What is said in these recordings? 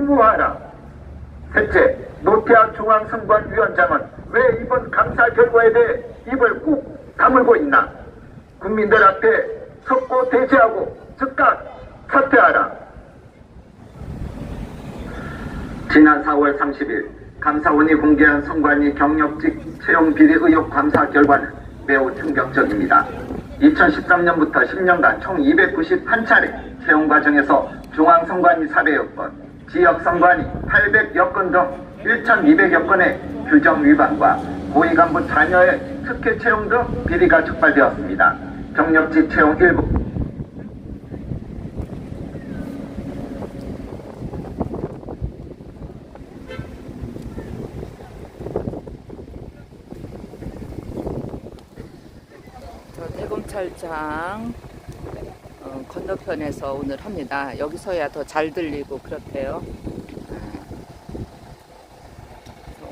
유무하라. 셋째, 노태학 중앙선관위원장은 왜 이번 감사 결과에 대해 입을 꾹 다물고 있나? 국민들 앞에 섰고 대지하고 즉각 사퇴하라. 지난 4월 30일 감사원이 공개한 선관위 경력직 채용 비리 의혹 감사 결과는 매우 충격적입니다. 2013년부터 10년간 총 291차례 채용 과정에서 중앙선관위 400여 건, 지역선관위 800여 건 등 1,200여 건의 규정 위반과 고위간부 자녀의 특혜 채용 등 비리가 적발되었습니다. 경력직 채용 일부 대검찰청 건너편에서 오늘 합니다. 여기서야 더 잘 들리고 그렇대요.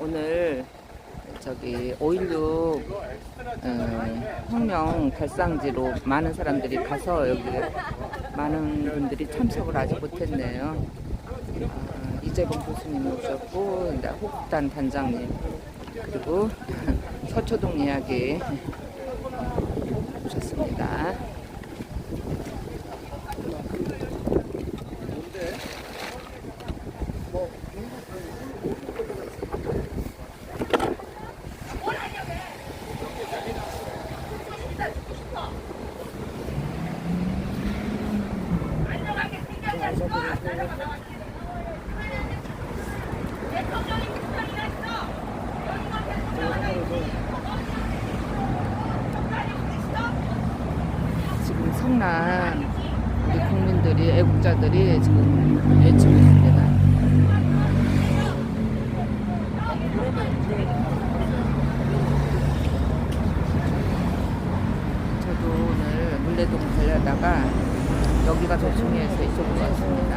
오늘 저기 5.16 혁명 발상지로 많은 사람들이 가서 여기 많은 분들이 참석을 아직 못했네요. 이재봉 교수님 오셨고 호국단 단장님 그리고 서초동 이야기 오셨습니다. 지금 성난 우리 국민들이 애국자들이 지금 외치고 있습니다. 저도 오늘 물레동 가려다가 여기가 더 중요해서 이쪽으로 왔습니다.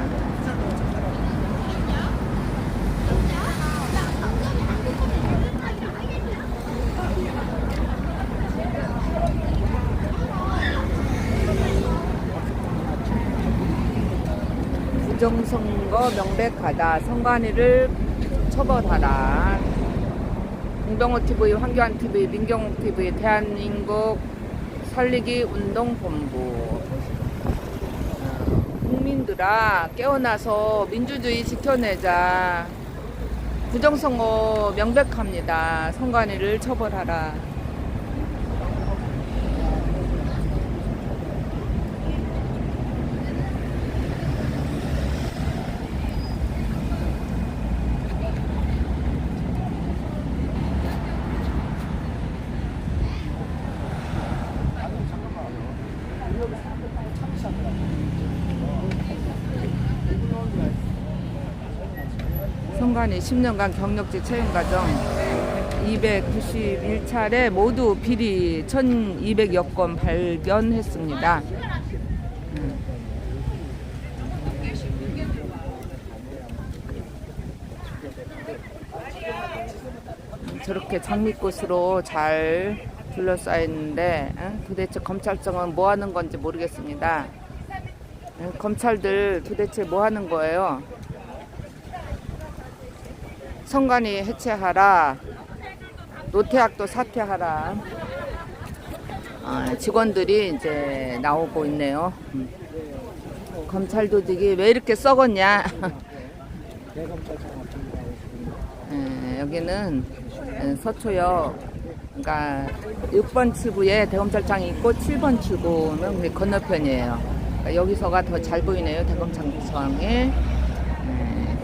부정선거 명백하다. 선관위를 처벌하라. 공병호TV, 황교안TV, 민경욱TV, 대한민국 살리기 운동본부. 국민들아 깨어나서 민주주의 지켜내자. 부정선거 명백합니다. 선관위를 처벌하라. 선관위 10년간 경력직 채용과정 291차례 모두 비리 1200여 건 발견했습니다. 저렇게 장미꽃으로 잘 둘러싸였는데 도대체 검찰청은 뭐 하는 건지 모르겠습니다. 검찰들 도대체 뭐 하는 거예요? 선관위 해체하라. 노태학도 사퇴하라. 직원들이 이제 나오고 있네요. 검찰 조직이 왜 이렇게 썩었냐? 여기는 서초역, 그러니까 6번 출구에 대검찰청이 있고 7번 출구는 건너편이에요. 그러니까 여기서가 더 잘 보이네요. 대검찰청에.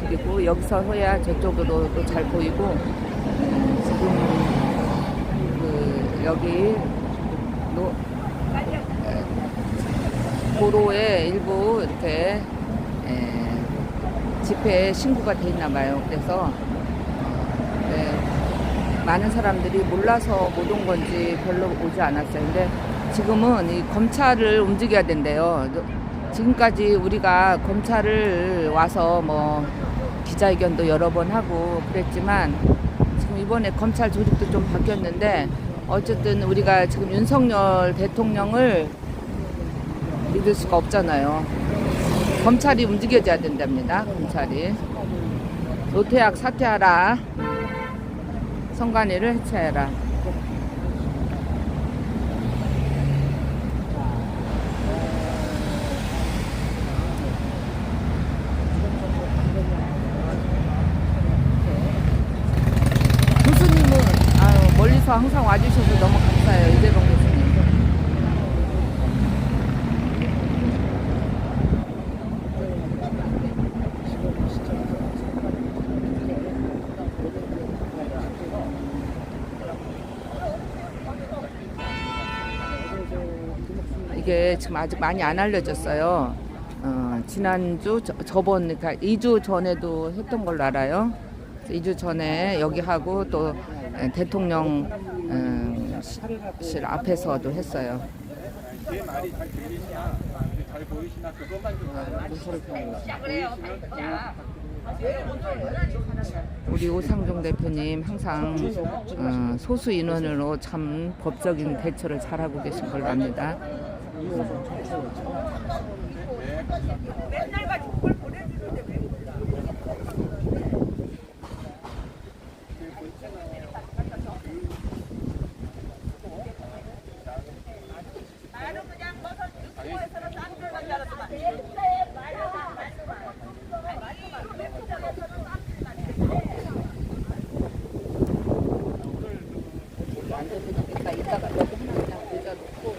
그리고 여기서 해야 저쪽으로도 잘 보이고 지금 여기 도로에 일부 이렇게 집회 신고가 돼 있나 봐요. 그래서 많은 사람들이 몰라서 못 온 건지 별로 오지 않았어요. 근데 지금은 이 검찰을 움직여야 된대요. 지금까지 우리가 검찰을 와서 뭐 기자회견도 여러 번 하고 그랬지만 지금 이번에 검찰 조직도 좀 바뀌었는데 어쨌든 우리가 지금 윤석열 대통령을 믿을 수가 없잖아요. 검찰이 움직여줘야 된답니다. 검찰이. 노태악 사퇴하라. 선관위를 해체해라. 교수님은 멀리서 항상 와주셔서 너무 감사해요. 이재동 교수님. 이게 지금 아직 많이 안 알려졌어요. 지난주, 저번, 그러니까 2주 전에도 했던 걸로 알아요. 2주 전에 여기 하고 또 대통령실 앞에서도 했어요. 제 말이 잘 들리시나 잘 보이시나 그것만 좀 우리 오상종 대표님 항상 소수 인원으로 참 법적인 대처를 잘하고 계신 걸로 압니다. 맨날 가지고 그걸 보내주는데 왜 나는 그냥 버섯 유튜브에서는 딴걸 만들었지만 안 되니까 이따가 여기 하나 그냥 내려놓고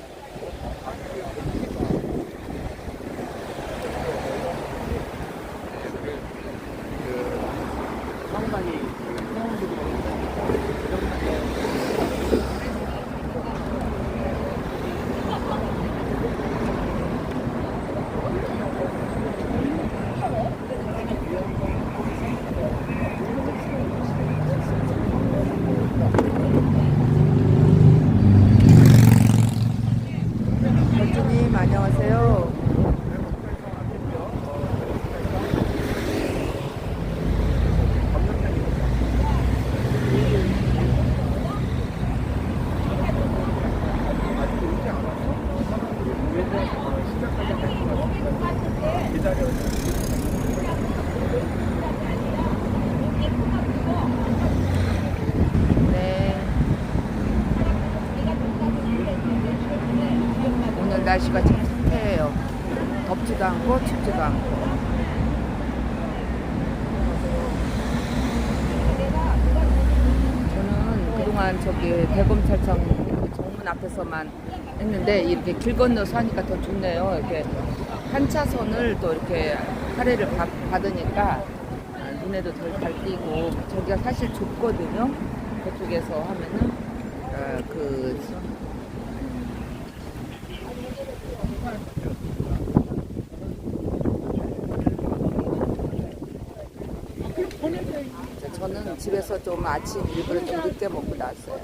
교수님 안녕하세요. 네. 오늘 날씨가 참 상쾌해요. 덥지도 않고 춥지도 않고. 저는 그동안 저기 대검찰청 정문 앞에서만 했는데 이렇게 길 건너서 하니까 더 좋네요. 이렇게 한 차선을 또 이렇게 할애를 받으니까 눈에도 덜 밟히고 저기가 사실 좁거든요. 그쪽에서 하면은 저는 집에서 좀 아침 일부러 좀 늦게 먹고 나왔어요.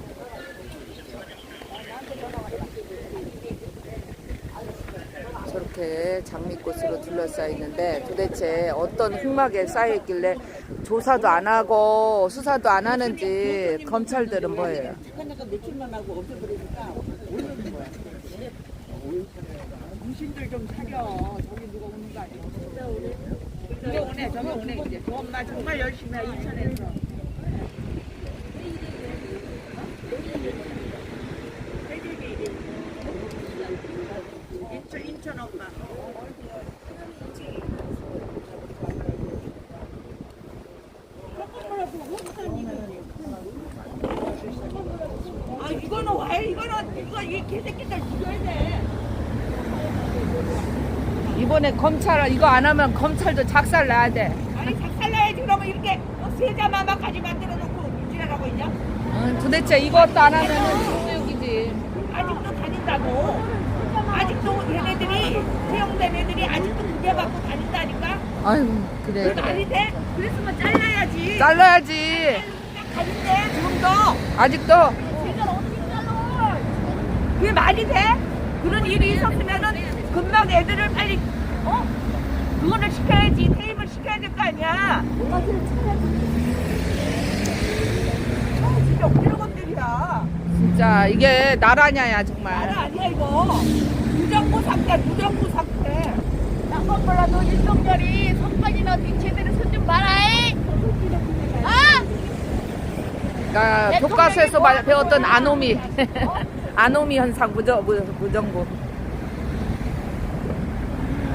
저렇게 장미꽃으로 둘러싸여 있는데 도대체 어떤 흙막에 쌓여 있길래 조사도 안 하고 수사도 안 하는지 검찰들은 뭐예요? 그러니까 며칠만 하고 없애버리니까 오는 거야. 무신들 좀 사려. 저기 누가 오는 거 아니야? 누가 오네, 저기 오네. 이제 저 엄마 정말 열심히 해, 인천에서. 인천 엄마. 아 이거는 왜 이거 이 개새끼들 죽여야 돼. 이번에 검찰 이거 안 하면 검찰도 작살 나야 돼. 아니 작살나야지. 그러면 이렇게 세자마마까지 만들어 놓고 지나가고 있냐? 도대체 이것도 안 하면은 중국이지. 아직도 다닌다고. 아직도 얘네들이 채용된 애들이 아직도 그게 받고 다닌다니까. 아유 그래 그거 말이 그래. 돼? 그랬으면 잘라야지. 잘라야지. 다닌대 지금도. 아직도. 그게 말이 돼? 그런 일이 있었으면은 금방 애들을 빨리 그거를 시켜야지. 퇴임을 시켜야 될 거 아니야. 진짜 웃기는 것들이야. 진짜 이게 나라냐야 말 정말. 아니야 이거. 무정부 상태, 무정부 상태. 딴건 몰라도 윤석열이 선관이나 제대로 손 좀 봐라잉. 나 교과서에서 배웠던 아노미 아노미 현상 무정부.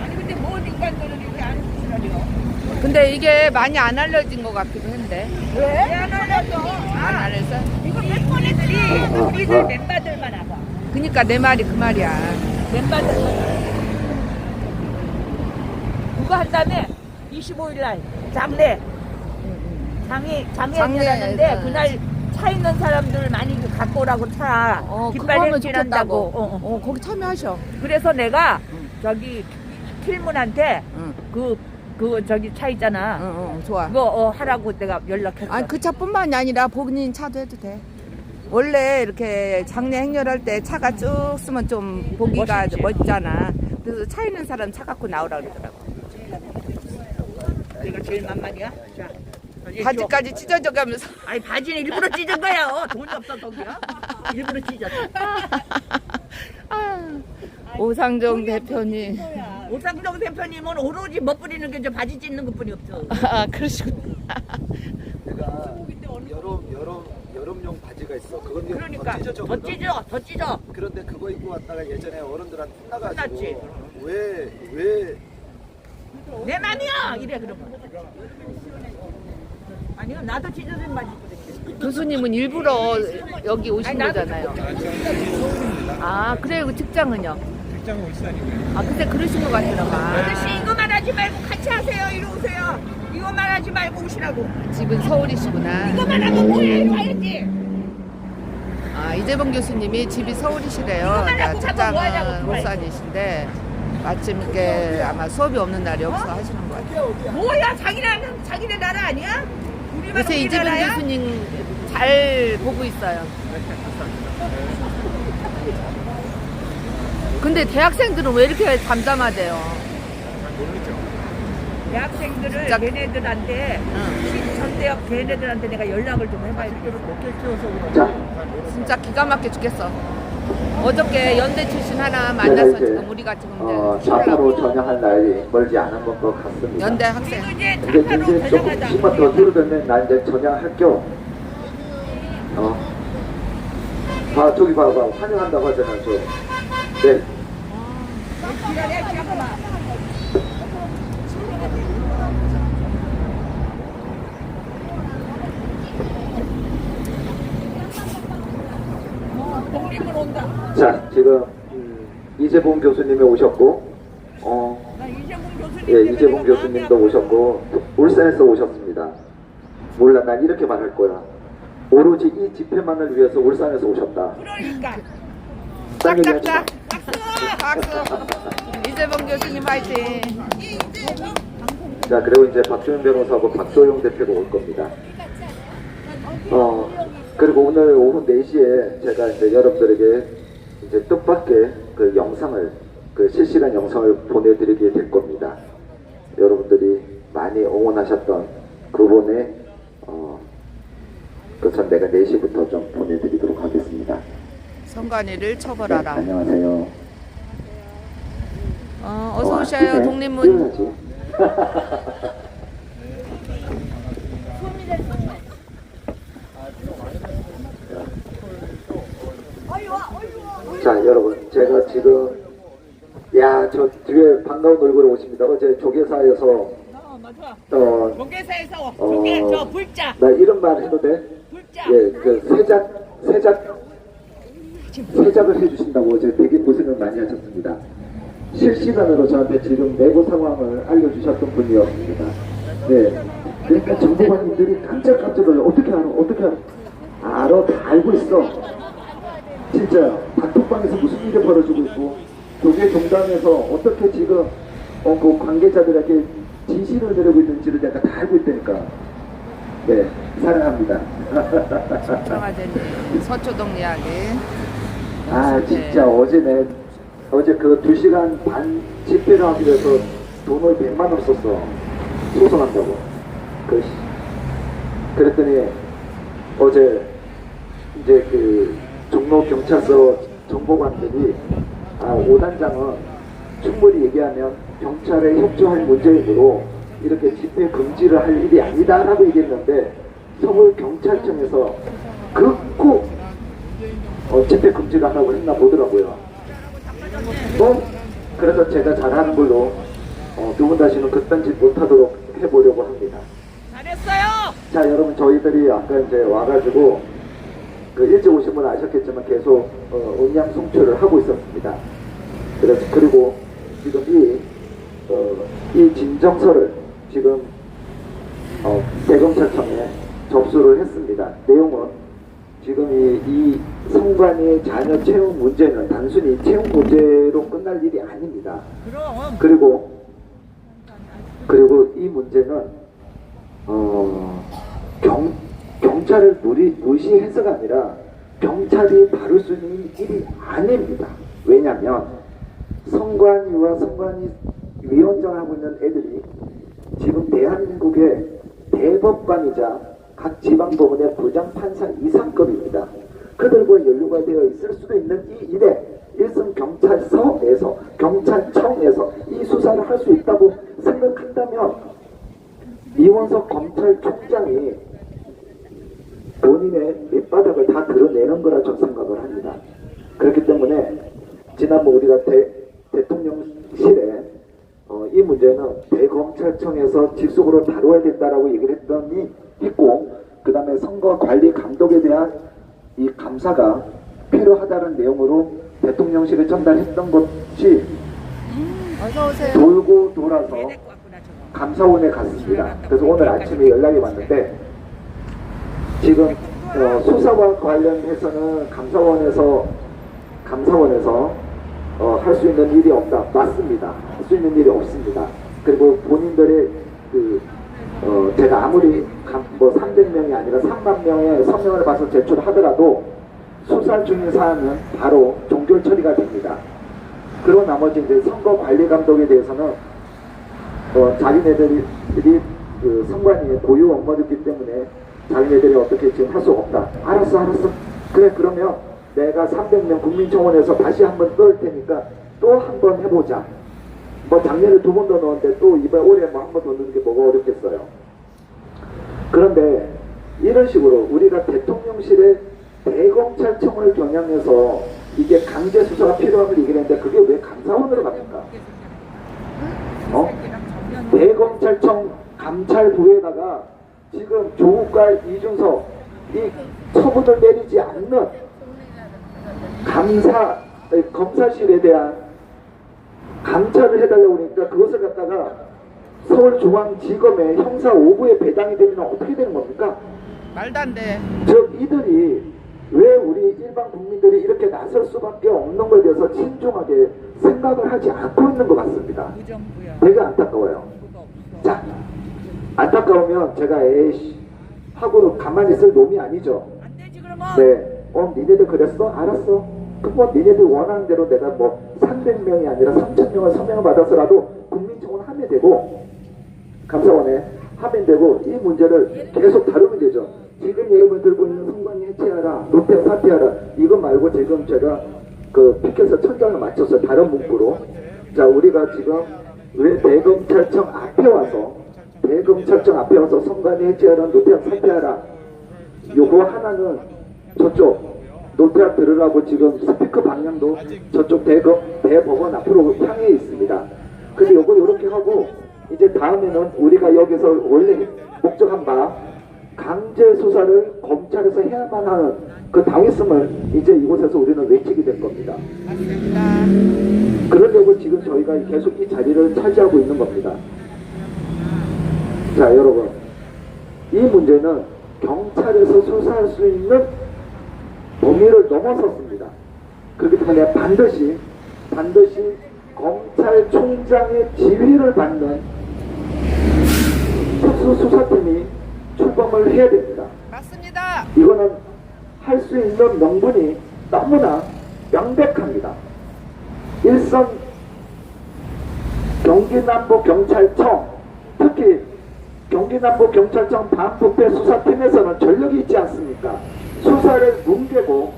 아니 근데 뭔 인간들은 이렇게 안 지랄이요? 근데 이게 많이 안 알려진 것 같기도 한데. 왜? 안 알렸어. 안 알려서? 이거 몇 번 했지? 우리들 멤버들만 알아. 그니까 내 말이 그 말이야. 멤버들만. 그거 한 다음에 25일 날 장례. 장례였는데 그날 차 있는 사람들 많이 갖고 오라고 차. 그거 깃발 하면 행진한다고. 좋겠다고. 거기 참여하셔. 그래서 내가 저기 필문한테 응. 그 저기 차 있잖아. 응, 좋아. 그거 하라고 내가 연락했어. 아니 그 차뿐만이 아니라 본인 차도 해도 돼. 원래 이렇게 장례 행렬할 때 차가 쭉 쓰면 좀 보기가 멋있지. 멋있잖아. 그래서 차 있는 사람 차 갖고 나오라 그러더라고. 내가 제일 만만이야. 자, 이제 바지까지 찢어져가면서. 아니 바지는 일부러 찢은 거야. 돈이 없어 저기야. 일부러 찢었어. 오상정 대표님. 오상정 대표님은 오로지 멋부리는 게 저 바지 찢는 것뿐이 없어. 아 그러시구나. 내가 여름용 바지가 있어. 그건 그러니까 더 찢어져. 더 찢어. 그런데 그거 입고 왔다가 예전에 어른들한테 혼났지. 혼나가지고 왜 내 맘이야. 이래 그러면. 아니요 나도 찢어진 바지 입거든. 교수님은 일부러 여기 오신 아니, 나도 거잖아요. 아 그래요. 그 직장은요? 직장 울산이고요. 아 근데 그러신 것 같더라고. 아저씨 이거만 하지 말고 같이 하세요. 이리 오세요. 이거만 하지 말고 오시라고. 집은 서울이시구나. 이거만 하면 뭐야 이리 와야지. 아 이재봉 교수님이 집이 서울이시래요. 이거만 하고 가면 직장은 뭐하냐고, 울산이신데 마침 이렇게 아마 수업이 없는 날이 없어 하시는 것 같아요. 뭐야 자기네 나라 아니야? 우리만 요새 이재봉 우리나라야? 교수님 잘 보고 있어요. 근데 대학생들은 왜 이렇게 잠잠하대요? 대학생들을 진짜- 걔네들한테 전대학 걔네들한테 내가 연락을 좀 해봐야 되겠어. 몇개 키워서 그런지 자, 진짜 기가 막혀 죽겠어. 어저께 연대 출신 하나 제가 만나서 이제 지금 우리가 지금 좌파로 이제 전향할 날이 멀지 않은 것 같습니다. 연대 학생. 우리도 이제 근데 자파로 이제 조금 전향하자. 힘만 더 줄어들면 나 이제 전향할게요. 저기 봐봐. 환영한다고 하잖아. 네. 기다려 잠깐만. 독립을 온다. 자, 지금 이재봉 교수님이 오셨고, 나 이재봉 교수님. 예, 때문에 이재봉 내가 교수님도 마음이 오셨고, 울산에서 오셨습니다. 몰라, 난 이렇게 말할 거야. 오로지 이 집회만을 위해서 울산에서 오셨다. 아파. 그러니까. 딴 얘기 하지 마. 박수. 이재봉 교수님 화이팅. 자, 그리고 이제 박주민 변호사하고 박소영 대표가 올 겁니다. 그리고 오늘 오후 4시에 제가 이제 여러분들에게 이제 뜻밖의 그 영상을, 그 실시간 영상을 보내드리게 될 겁니다. 여러분들이 많이 응원하셨던 그분의, 전 내가 4시부터 좀 보내드리도록 하겠습니다. 선관위를 네, 처벌하라. 안녕하세요. 어서 오셔요. 네, 독립문. 띄워야지. 자, 여러분, 제가 지금, 저 뒤에 반가운 얼굴 오십니다. 어제 조계사에서, 맞아. 어, 조계사에서 어, 조계 저 불자. 나 이런 말 해도 돼? 불자. 예, 그 세작을 해주신다고 어제 되게 고생을 많이 하셨습니다. 실시간으로 저한테 지금 내부 상황을 알려주셨던 분이었습니다. 네. 그러니까 정보관님들이 깜짝깜짝 놀라. 어떻게 알아? 알아, 다 알고 있어. 진짜 단톡방에서 무슨 일이 벌어지고 있고, 교계 종단에서 어떻게 지금 그 관계자들에게 진실을 내리고 있는지를 내가 다 알고 있다니까. 네, 사랑합니다. 정화제님 서초동 이야기. 아, 진짜 어제 그 2시간 반 집회를 하기 위해서 돈을 100만 원 썼어. 소송한다고. 그랬더니 어제 이제 그 종로 경찰서 정보관들이 5단장은 충분히 얘기하면 경찰에 협조할 문제이므로 이렇게 집회 금지를 할 일이 아니다라고 얘기했는데 서울 경찰청에서 극구 집회 금지를 하라고 했나 보더라고요. 그래서 제가 잘하는 걸로 두 분 다시는 그딴 짓 못하도록 해보려고 합니다. 잘했어요. 자, 여러분, 저희들이 아까 이제 와가지고 그 일찍 오신 분은 아셨겠지만 계속 음량 송출을 하고 있었습니다. 그래서 그리고 지금 이 진정서를 지금 대검찰청에 접수를 했습니다. 내용은 지금 이 성관이 자녀 채용 문제는 단순히 채용 문제로 끝날 일이 아닙니다. 그리고 이 문제는 경찰을 무시해서가 아니라 경찰이 다룰 수 있는 일이 아닙니다. 왜냐하면 성관이와 성관이 위원장을 하고 있는 애들이 지금 대한민국의 대법관이자 각 지방법원의 부장판사 이상급입니다. 그들과 연루가 되어 있을 수도 있는 이 일에 일선 경찰서에서 경찰청에서 이 수사를 할 수 있다고 생각한다면 이원석 검찰총장이 본인의 밑바닥을 다 드러내는 거라 저는 생각을 합니다. 그렇기 때문에 지난번 우리가 대통령실에 이 문제는 대검찰청에서 직속으로 다뤄야 된다라고 얘기를 했고, 그 다음에 선거관리 감독에 대한 이 감사가 필요하다는 내용으로 대통령실에 전달했던 것이 돌고 돌아서 감사원에 갔습니다. 그래서 오늘 아침에 연락이 왔는데 지금 수사와 관련해서는 감사원에서 할 수 있는 일이 없다. 맞습니다. 할 수 있는 일이 없습니다. 그리고 본인들의 제가 아무리 300명이 아니라 3만 명의 서명을 봐서 제출하더라도 수사 중인 사안은 바로 종결 처리가 됩니다. 그리고 나머지 이제 선거관리감독에 대해서는 자기네들이 그 선관위의 고유 업무였기 때문에 자기네들이 어떻게 지금 할 수 없다. 알았어. 그래, 그러면 내가 300명 국민청원에서 다시 한번 넣을 테니까 또 한 번 해보자. 작년에 2번 더 넣었는데 또 이번 올해 한 번 더 넣는 게 뭐가 어렵겠어요. 그런데 이런 식으로 우리가 대통령실에 대검찰청을 겨냥해서 이게 강제 수사가 필요함을 얘기를 했는데 그게 왜 감사원으로 갑니까? 대검찰청 감찰부에다가 지금 조국과 이준석 이 처분을 내리지 않는 검사실에 대한 감찰을 해달라고 그러니까 그것을 갖다가 서울중앙지검의 형사 5부에 배당이 되면 어떻게 되는 겁니까? 말도 안 돼. 즉 이들이 왜 우리 일반 국민들이 이렇게 나설 수밖에 없는 것에 대해서 신중하게 생각을 하지 않고 있는 것 같습니다. 되게 안타까워요. 자, 안타까우면 제가 하고 가만히 있을 놈이 아니죠. 안 되지 그러면. 네, 니네들 그랬어? 알았어. 그럼 니네들 원하는 대로 내가 300명이 아니라 3,000명을 서명을 받아서라도 국민청원 하면 되고 감사원에 하면 되고 이 문제를 계속 다루면 되죠. 지금 여러분 들고 있는 선관위 해체하라, 노태우 사퇴하라 이거 말고 지금 제가 그 피켓에서 천장을 맞췄어요. 다른 문구로. 자, 우리가 지금 왜 대검찰청 앞에 와서 선관위 해체하라, 노태우 사퇴하라 요거 하나는 저쪽 노태우 들으라고 지금 스피커 방향도 저쪽 대법원 앞으로 향해 있습니다. 근데 요거 요렇게 하고 이제 다음에는 우리가 여기서 원래 목적한 바 강제 수사를 검찰에서 해야만 하는 그 당위성을 이제 이곳에서 우리는 외치게 될 겁니다. 맞습니다. 그러려고 지금 저희가 계속 이 자리를 차지하고 있는 겁니다. 자, 여러분, 이 문제는 경찰에서 수사할 수 있는 범위를 넘어섰습니다. 그렇기 때문에 반드시 검찰총장의 지휘를 받는 특수수사팀이 출범을 해야 됩니다. 맞습니다. 이거는 할 수 있는 명분이 너무나 명백합니다. 일선 경기남부경찰청, 특히 경기남부경찰청 반부패 수사팀에서는 전력이 있지 않습니까? 수사를 뭉개고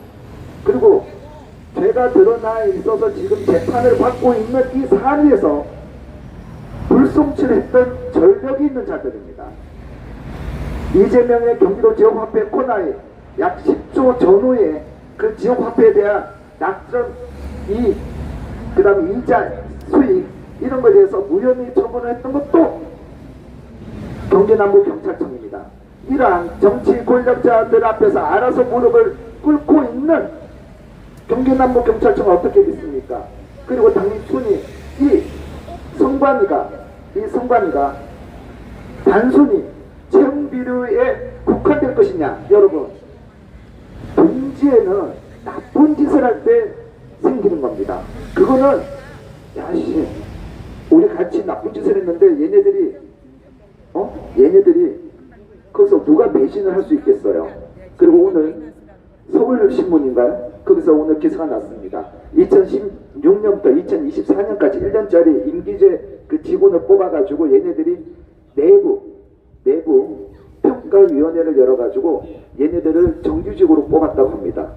그리고 죄가 드러나 있어서 지금 재판을 받고 있는 이 사안에서 불송치를 했던 전력이 있는 자들입니다. 이재명의 경기도 지역화폐 코너에 약 10조 6조 전후에 그 지역화폐에 대한 낙전 이익, 그 다음에 이자 수익 이런 것에 대해서 무혐의 처분을 했던 것도 경기남부경찰청입니다. 이러한 정치 권력자들 앞에서 알아서 무릎을 꿇고 있는 경기남부경찰청을 어떻게 믿습니까? 그리고 단순히 이 성관이가 단순히 채용비류에 국한될 것이냐? 여러분, 동지에는 나쁜 짓을 할 때 생기는 겁니다. 그거는 야씨 우리 같이 나쁜 짓을 했는데 얘네들이 거기서 누가 배신을 할 수 있겠어요? 그리고 오늘 서울신문인가요? 거기서 오늘 기사가 났습니다. 2016년부터 2024년까지 1년짜리 임기제 그 직원을 뽑아가지고 얘네들이 내부 평가위원회를 열어가지고 얘네들을 정규직으로 뽑았다고 합니다.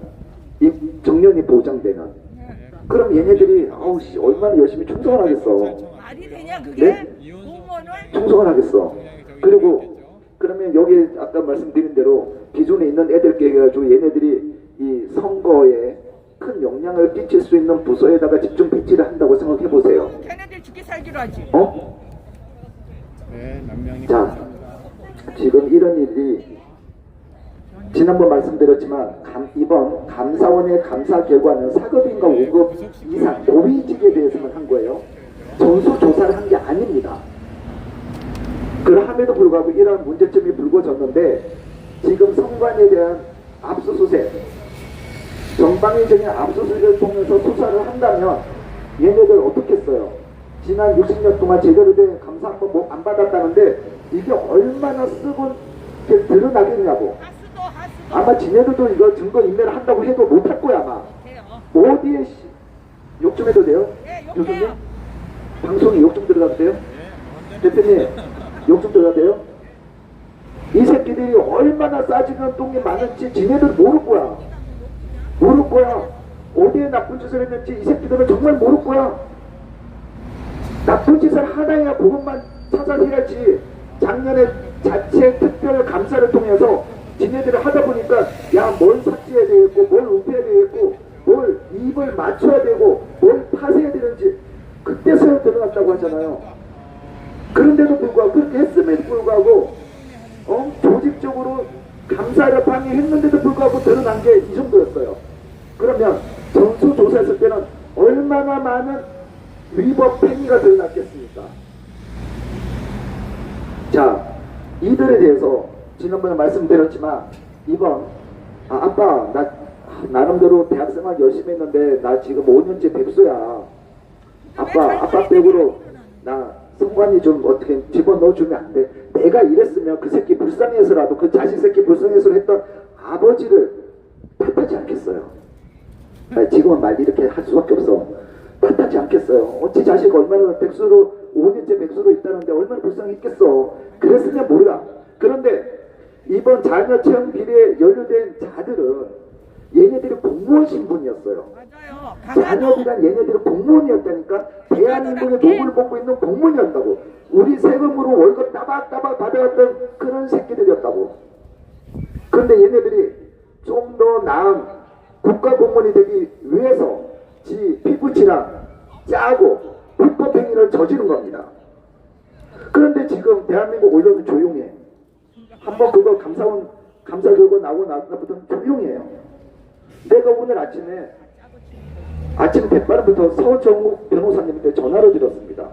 이 정년이 보장되는. 그럼 얘네들이 아우씨 얼마나 열심히 충성을 하겠어. 말이 되냐 그게? 네? 공무원을 충성을 하겠어. 그리고 그러면 여기 아까 말씀드린 대로 기존에 있는 애들께 해가지고 얘네들이 이 선거에 큰 영향을 끼칠 수 있는 부서에다가 집중 배치를 한다고 생각해 보세요. 걔네들 죽기 살기로 하지. 네, 몇 명이 자, 지금 이런 일이 지난번 말씀드렸지만 이번 감사원의 감사 결과는 4급인가 5급 이상 고위직에 대해서만 한 거예요. 전수조사를 한 게 아닙니다. 그럼에도 불구하고 이러한 문제점이 불거졌는데 지금 성관에 대한 압수수색, 전방위적인 압수수색을 통해서 수사를 한다면 얘네들 어떻게 했어요? 지난 60년 동안 제대로 된 감사 한 번 안 받았다는데 이게 얼마나 쓰고 드러나겠냐고. 하수도 아마 지네들도 이거 증거인멸을 한다고 해도 못할 거야 아마. 돼요. 어디에 욕 좀 해도 돼요? 네, 교수님? 욕해요. 방송에 욕 좀 들어가도 돼요? 대표님 욕 좀 들어가도 돼요? 이 새끼들이 얼마나 싸지는 똥이 많은지 지네들 모를 거야. 모를 거야. 어디에 나쁜 짓을 했는지 이 새끼들은 정말 모를 거야. 나쁜 짓을 하나야 그것만 찾아내야지. 작년에 자체 특별 감사를 통해서 지네들을 하다 보니까 야 뭘 삭제해야 되겠고 뭘 은폐해야 되겠고 뭘 입을 맞춰야 되고 뭘 파쇄해야 되는지 그때서야 드러났다고 하잖아요. 그런데도 불구하고 그렇게 했음에도 불구하고 조직적으로 감사를 방해했는데도 불구하고 드러난 게 이 정도였어요. 그러면 전수조사했을 때는 얼마나 많은 위법 행위가 드러났겠습니까? 자, 이들에 대해서 지난번에 말씀드렸지만 이번 아빠 나 나름대로 대학생활 열심히 했는데 나 지금 5년째 백수야. 아빠 백으로 나 성관이 좀 어떻게 집어넣어주면 안 돼? 내가 이랬으면 그 새끼 불쌍해서라도 그 자식 새끼 불쌍해서 했던 아버지를 탓하지 않겠어요. 아니, 지금은 말 이렇게 할 수밖에 없어. 탓하지 않겠어요. 어찌 자식 얼마나 백수로 5년째 백수로 있다는데 얼마나 불쌍했겠어. 그랬으면 몰라. 그런데 이번 자녀 채용 비리에 연루된 자들은 얘네들이 공무원 신분이었어요. 맞아요. 자녀들이란 얘네들이 공무원이었다니까. 대한민국의 복을 뽑고 있는 공무원이었다고. 우리 세금으로 월급 따박따박 받아왔던 그런 새끼들이었다고. 그런데 얘네들이 좀 더 나은 국가 공무원이 되기 위해서 지 피부치랑 짜고 불법 행위를 저지른 겁니다. 그런데 지금 대한민국 언론은 조용해. 한번 그거 감사원 감사 결과 나오고 나서부터는 조용해요. 내가 오늘 아침 백발부터 서정욱 변호사님한테 전화를 드렸습니다.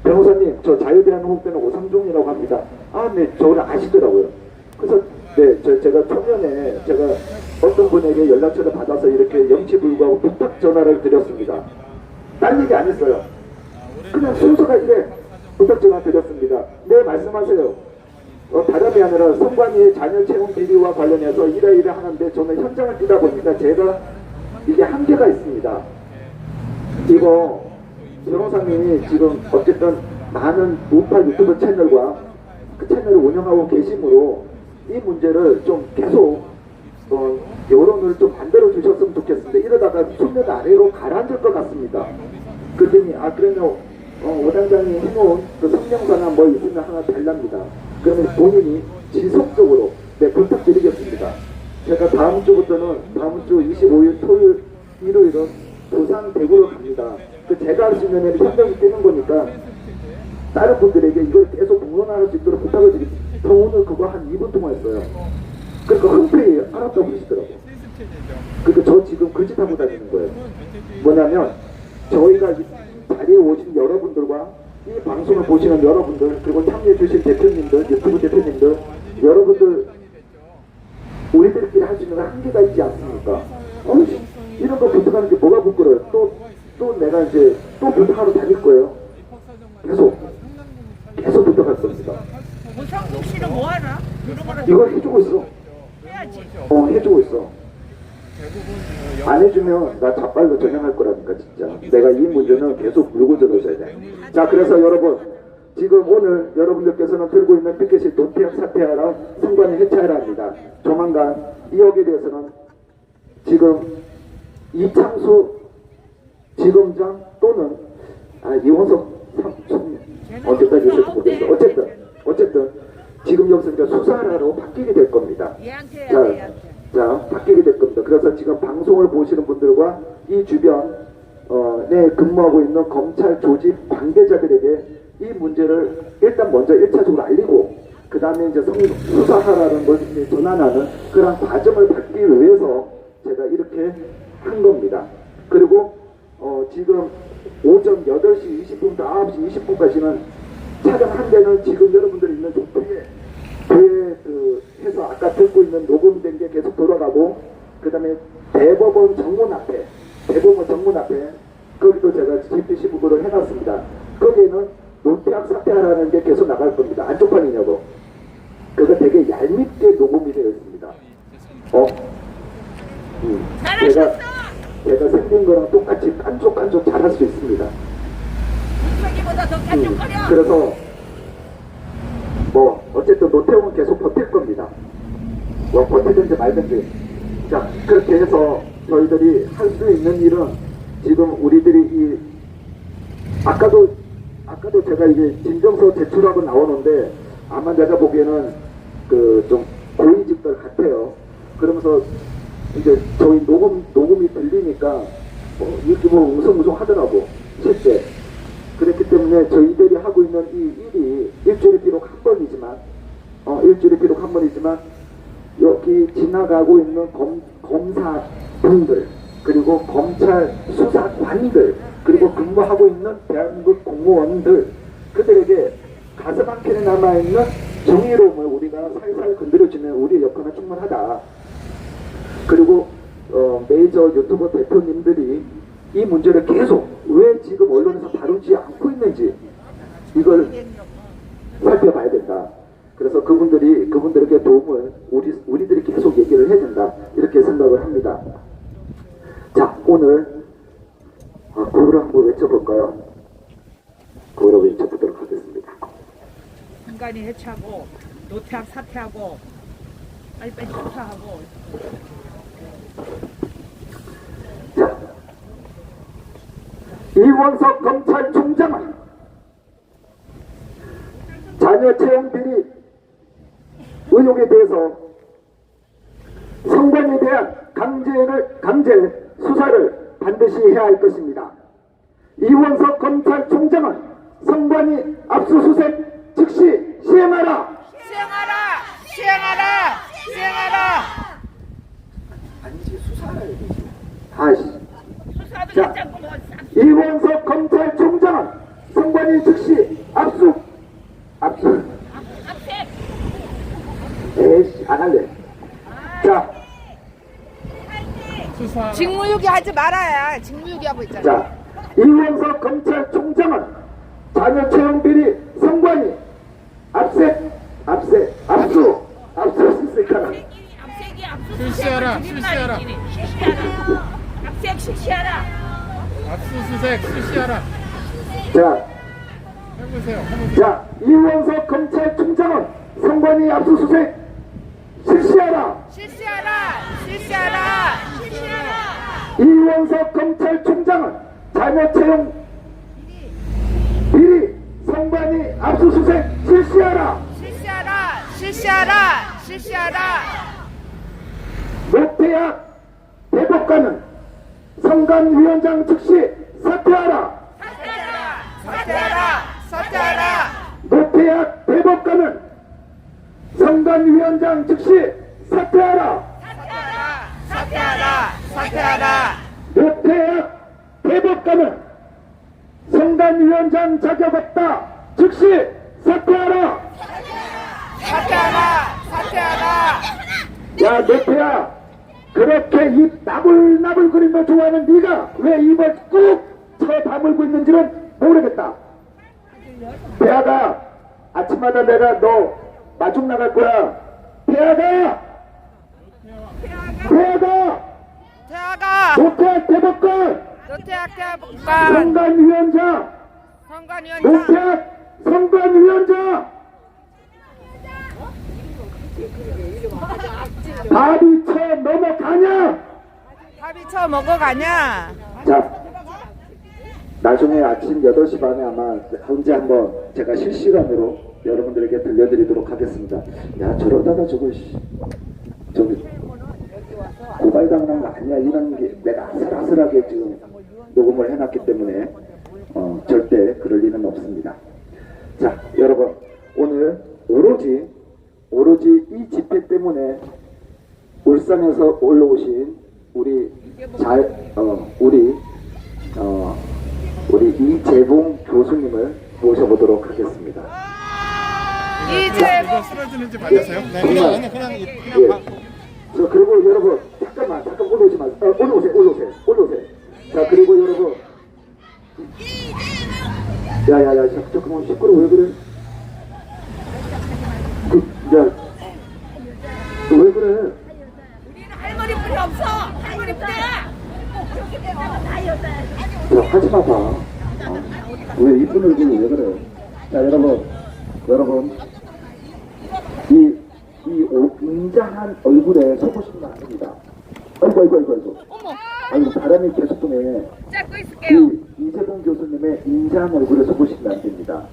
변호사님, 저 자유대한민국대는 오상종이라고 합니다. 아, 네, 저를 아시더라고요. 그래서 네, 제가 초면에 제가 어떤 분에게 연락처를 받아서 이렇게 영치불구하고 부탁 전화를 드렸습니다. 딴 얘기 안 했어요. 그냥 순서가 이래 부탁 전화 드렸습니다. 네, 말씀하세요. 다름이 아니라 성관이의 자녀 채용 비리와 관련해서 이래 하는데 저는 현장을 뛰다 보니까 제가 이게 한계가 있습니다. 이거 변호사님이 지금 어쨌든 많은 우파 유튜브 채널과 그 채널을 운영하고 계시므로 이 문제를 좀 계속 여론을 좀 만들어 주셨으면 좋겠습니다. 이러다가 수면 아래로 가라앉을 것 같습니다. 그랬더니 그러면 원장장이 해놓은 그 성명서나 뭐 있으면 하나 달랍니다. 그러면 본인이 지속적으로 부탁드리겠습니다. 제가 다음 주부터는 다음 주 25일 토요일 일요일은 부산 대구로 갑니다. 제가 할 수 있는 일을 현장에 뛰는 거니까 다른 분들에게 이걸 계속 공론할 수 있도록 부탁을 드립니다. 저 오늘 그거 한 2분 동안 했어요. 그러니까 흔쾌히 알았다고 그러시더라고요. 그러니까 저 지금 글짓하고 다니는 거예요. 뭐냐면 저희가 이 자리에 오신 여러분들과 이 방송을 보시는 여러분들, 그리고 참여해 주신 대표님들, 유튜브 대표님들, 여러분들 우리들끼리 할 수 있는 한계가 있지 않습니까? 이런 거 부탁하는 게 뭐가 부끄러워요. 또 내가 이제 또 부탁하러 다닐 거예요. 계속 부탁할 겁니다. 고상국 씨는 뭐 하나? 그런 거는 이거 해주고 있어. 해야지. 해주고 있어. 안 해주면 나 자빨로 전향할 거라니까 진짜. 내가 이 문제는 계속 물고 들어줘야 돼. 자, 그래서 여러분 지금 오늘 여러분들께서는 들고 있는 피켓이 노태학 사퇴하라, 선관위 해체하라 합니다. 조만간 이역에 대해서는 지금 이창수 지검장 또는 이원석 언제까지 있을지 모르겠어. 어쨌든 지금 여기서 이제 수사하러 바뀌게 될 겁니다. 얘한테 해야 돼, 얘한테. 자, 바뀌게 될 겁니다. 그래서 지금 방송을 보시는 분들과 이 주변 내 근무하고 있는 검찰 조직 관계자들에게 이 문제를 일단 먼저 1차적으로 알리고 그 다음에 이제 수사하라는 걸 이제 전환하는 그런 과정을 밟기 위해서 제가 이렇게 한 겁니다. 그리고 지금 오전 8시 20분부터 9시 20분까지는 차량 한 대는 지금 여러분들이 있는 조표에 해서 아까 듣고 있는 녹음된 게 계속 돌아가고, 그 다음에 대법원 정문 앞에 거기도 제가 GP15를 해놨습니다. 거기에는 노태학 사퇴하라는 게 계속 나갈 겁니다. 안쪽판이냐고. 그거 되게 얄밉게 녹음이 되어 있습니다. 제가 생긴 거랑 똑같이 깐족깐족 잘할 수 있습니다. 목소리보다 더 깐족거려. 그래서 어쨌든 노태웅은 계속 버틸 겁니다. 버티든지 말든지. 자, 그렇게 해서 저희들이 할 수 있는 일은 지금 우리들이 아까도 제가 이게 진정서 제출하고 나오는데 아마 내가 보기에는 좀 고위직들 같아요. 그러면서 이제 저희 녹음이 들리니까 이렇게 웅성웅성 하더라고 실제. 그렇기 때문에 저희들이 하고 있는 이 일이 일주일에 비록 한 번이지만 여기 지나가고 있는 검사분들, 그리고 검찰 수사관들, 그리고 근무하고 있는 대한민국 공무원들, 그들에게 가슴 한켠에 남아있는 정의로움을 우리가 살살 건드려주면 우리의 역할은 충분하다. 그리고 메이저 유튜버 대표님들이 이 문제를 계속 왜 지금 언론에서 다루지 않고 있는지 이걸 살펴봐야 된다. 그래서 그분들에게 도움을 우리들이 계속 얘기를 해야 된다. 이렇게 생각을 합니다. 자, 오늘 구호를 한번 외쳐볼까요? 구호를 외쳐보도록 하겠습니다. 인간이 해체하고 노태학 사퇴하고 빨리빨리 조사하고. 자, 이원석 검찰총장은 자녀 채용 비리 의혹에 대해서 성관에 대한 강제 수사를 반드시 해야 할 것입니다. 이원석 검찰총장은 성관이 압수수색 즉시 시행하라. 아니지, 수사를 해야지. 수사도 자, 괜찮고 뭐. 이원석 검찰총장은 성관이 즉시 압수. 에이씨, 안 할래. 자, 직무유기 하지 말아야. 직무유기 하고 있잖아. 자, 이원석 검찰총장은 자녀 채용 비리 성관이 압수수색하라. 실시하라. 압수수색 실시하라. 자, 해보세요. 자, 이원석 검찰총장은 성관이 압수수색 실시하라. 이원석 검찰총장은 자녀 채용 비리 성관이 압수수색 실시하라. 노태학 대법관은 선관위원장 즉시 사퇴하라. 사퇴하라. 노태학 대법관은 선관위원장 즉시 사퇴하라. 사퇴하라. 노태학 대법관은 선관위원장 자격 없다. 즉시 사퇴하라. 사퇴하라. 야 노태학, 그렇게 입 나불나불 거리는 거 좋아하는 네가 왜 입을 꾹 쳐다물고 있는지는 모르겠다. 태아가 아침마다 내가 너 마중 나갈 거야. 태아가 노태학 대법관 선관위원장 노태학 선관위원장 밥이 쳐 넘어가냐? 밥이 쳐 먹어가냐? 자, 나중에 아침 8시 반에 아마 언제 한번 제가 실시간으로 여러분들에게 들려드리도록 하겠습니다. 야, 저러다가 저기 고발당한 거 아니야? 이런 게 내가 아슬아슬하게 지금 녹음을 해놨기 때문에 절대 그럴 리는 없습니다. 자, 여러분, 오늘 오로지 이 집회 때문에 울산에서 올라오신 우리 이재봉 교수님을 모셔보도록 하겠습니다. 이재봉 쓰러지는지 맞았어요? 네, 그냥 자, 그리고 여러분 잠깐 올라오지 마세요. 올라오세요. 자, 그리고 여러분, 야야야, 잠깐만 시끄러. 왜 그래? 왜 그래? 우리는 할머니뿐이 없어. 할머니뿐이야. 그렇게 되면 다 여자. 자, 하지 마봐. 왜 이쁜 얼굴이 왜 그래? 자, 여러분, 이 웅장한 얼굴에 속으시면 안 됩니다. 아이고. 아이고, 바람이 계속 부네. 잡고 있을게요. 이재봉 교수님의 웅장한 얼굴에 속으시면 안 됩니다.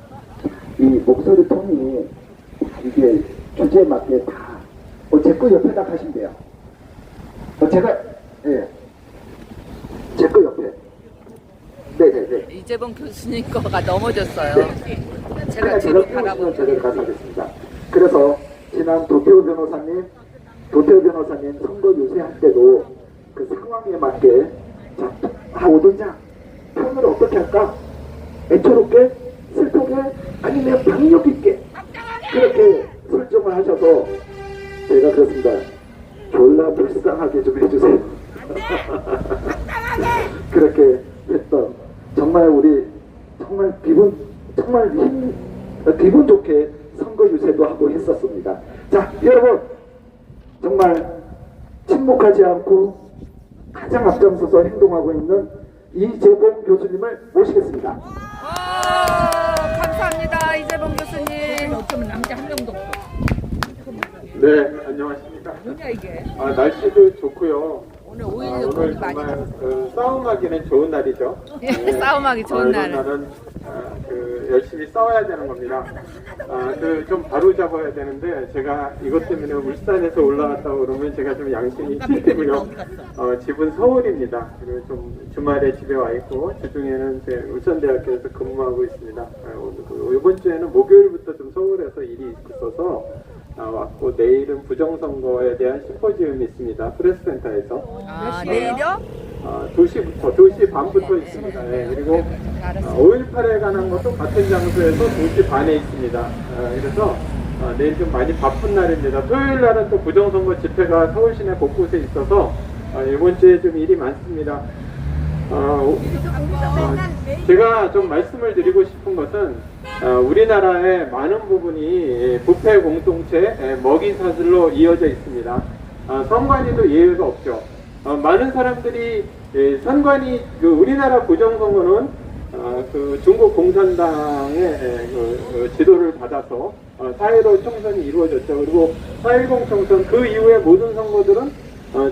이 목소리 톤이 이게 주제에 맞게 다, 제 거 옆에다 하시면 돼요. 제 거 옆에. 네네네. 이재봉 교수님 거가 넘어졌어요. 제가 뒤로 바라보고 제가 가사하겠습니다. 그래서 지난 도태우 변호사님 선거 유세할 때도 그 상황에 맞게 오동장 표현을 어떻게 할까? 애처롭게, 슬프게, 아니면 박력 있게 그렇게 설정을 하셔서 제가 그렇습니다. 졸라 불쌍하게 좀 해주세요. 그렇게 했던 정말 기분 좋게 선거 유세도 하고 했었습니다. 자, 여러분, 정말 침묵하지 않고 가장 앞장서서 행동하고 있는 이재봉 교수님을 모시겠습니다. 감사합니다, 이재봉 교수님. 어쩌면 남자 한 명도 없어. 네, 안녕하십니까. 뭐냐 이게? 날씨도 좋고요. 오늘 오늘 5.16 거기 많이 정말 싸움하기는 좋은 날이죠. 싸움하기 좋은 이런 날은. 날은 열심히 싸워야 되는 겁니다. 좀 바로 잡아야 되는데 제가 이것 때문에 울산에서 올라왔다고 그러면 제가 좀 양심이 찔리고요. 집은 서울입니다. 그리고 좀 주말에 집에 와 있고 주중에는 제 울산대학교에서 근무하고 있습니다. 이번 주에는 목요일부터 좀 서울에서 일이 있어서 왔고 내일은 부정선거에 대한 심포지움이 있습니다. 프레스센터에서. 내일요? 2시 반부터 있습니다. 네, 그리고 5.18에 관한 것도 같은 장소에서 2시 반에 있습니다. 그래서 내일 좀 많이 바쁜 날입니다. 토요일 날은 또 부정선거 집회가 서울 시내 곳곳에 있어서 이번 주에 좀 일이 많습니다. 제가 좀 말씀을 드리고 싶은 것은 우리나라의 많은 부분이 부패 공동체 먹이 사슬로 이어져 있습니다. 선관위도 예외가 없죠. 많은 사람들이 선관위 우리나라 부정선거는 중국 공산당의 지도를 받아서 4.15 총선이 이루어졌죠. 그리고 4.10 총선 그 이후에 모든 선거들은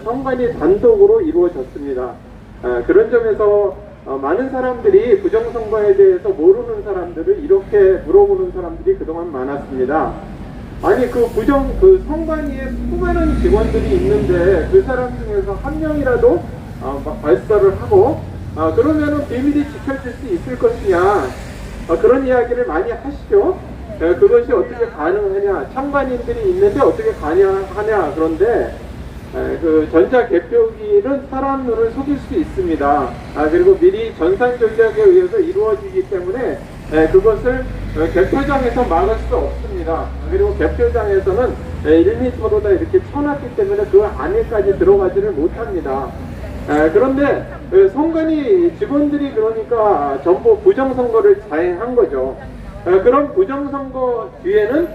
선관위 단독으로 이루어졌습니다. 그런 점에서 많은 사람들이 부정선거에 대해서 모르는 사람들을 이렇게 물어보는 사람들이 그동안 많았습니다. 아니 그 선관위에 수많은 직원들이 있는데 그 사람 중에서 한 명이라도 발설을 하고 그러면은 비밀이 지켜질 수 있을 것이냐, 그런 이야기를 많이 하시죠. 그것이 어떻게 가능하냐, 참관인들이 있는데 어떻게 가능하냐. 그런데 그 전자개표기는 사람 눈을 속일 수 있습니다. 그리고 미리 전산 전략에 의해서 이루어지기 때문에 그것을 개표장에서 막을 수 없습니다. 그리고 개표장에서는 1m로다 이렇게 쳐놨기 때문에 그 안에까지 들어가지를 못합니다. 그런데 선관위 직원들이 그러니까 전부 부정선거를 자행한 거죠. 그런 부정선거 뒤에는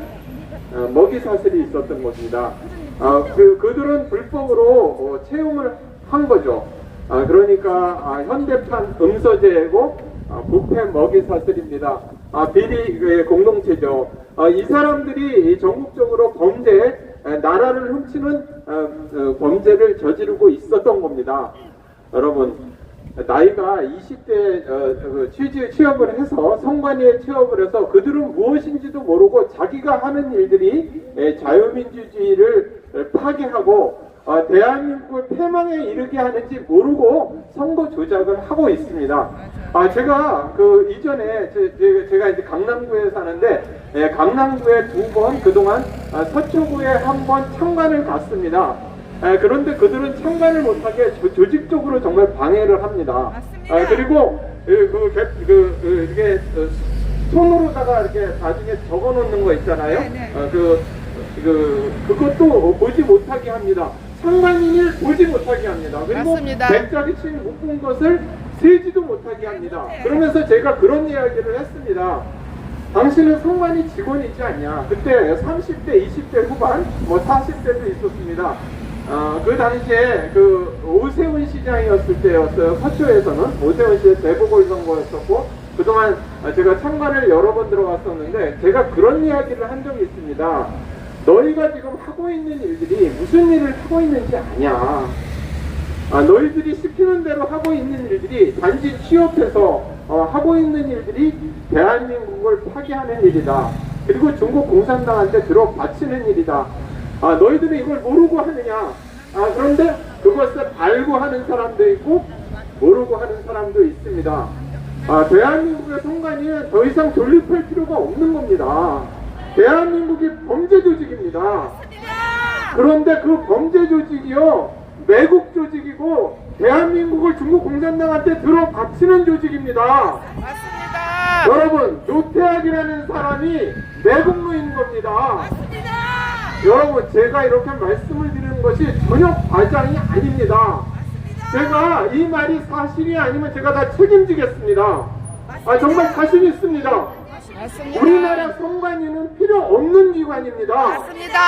먹이 사슬이 있었던 것입니다. 그들은 불법으로 채용을 한 거죠. 그러니까 현대판 음서제고 부패 먹이 사슬입니다. 비리 공동체죠. 이 사람들이 전국적으로 나라를 훔치는 범죄를 저지르고 있었던 겁니다. 여러분, 나이가 20대 취업을 해서 선관위에 취업을 해서 그들은 무엇인지도 모르고 자기가 하는 일들이 자유민주주의를 파괴하고 대한민국을 패망에 이르게 하는지 모르고 선거 조작을 하고 있습니다. 제가 이전에 제가 이제 강남구에 사는데 강남구에 2번 그동안 서초구에 1번 참관을 갔습니다. 그런데 그들은 참관을 못하게 조직적으로 정말 방해를 합니다. 그리고 이렇게 손으로다가 이렇게 나중에 적어 놓는 거 있잖아요. 그것도 보지 못하게 합니다. 참관인을 보지 못하게 합니다. 그리고 백자리 칠 묶은 것을 세지도 못하게 합니다. 그러면서 제가 그런 이야기를 했습니다. 당신은 선관위 직원이지 않냐. 그때 30대, 20대 후반, 40대도 있었습니다. 그 당시에 오세훈 시장이었을 때였어요. 서초에서는 오세훈 씨의 재보궐선거였었고, 그동안 제가 참관을 여러 번 들어갔었는데 제가 그런 이야기를 한 적이 있습니다. 너희가 지금 하고 있는 일들이 무슨 일을 하고 있는지 아냐. 너희들이 시키는 대로 하고 있는 일들이 단지 취업해서 하고 있는 일들이 대한민국을 파괴하는 일이다. 그리고 중국 공산당한테 들어바치는 일이다. 너희들은 이걸 모르고 하느냐. 그런데 그것을 알고 하는 사람도 있고 모르고 하는 사람도 있습니다. 대한민국의 선관위는 더 이상 존립할 필요가 없는 겁니다. 대한민국이 범죄 조직입니다. 그런데 그 범죄 조직이요, 매국 조직이고 대한민국을 중국 공산당한테 들어바치는 조직입니다. 맞습니다. 여러분, 노태악이라는 사람이 매국노인 겁니다. 맞습니다. 여러분, 제가 이렇게 말씀을 드리는 것이 전혀 과장이 아닙니다. 제가 이 말이 사실이 아니면 제가 다 책임지겠습니다. 정말 자신 있습니다. 맞습니다. 우리나라 선관위는 필요 없는 기관입니다. 맞습니다.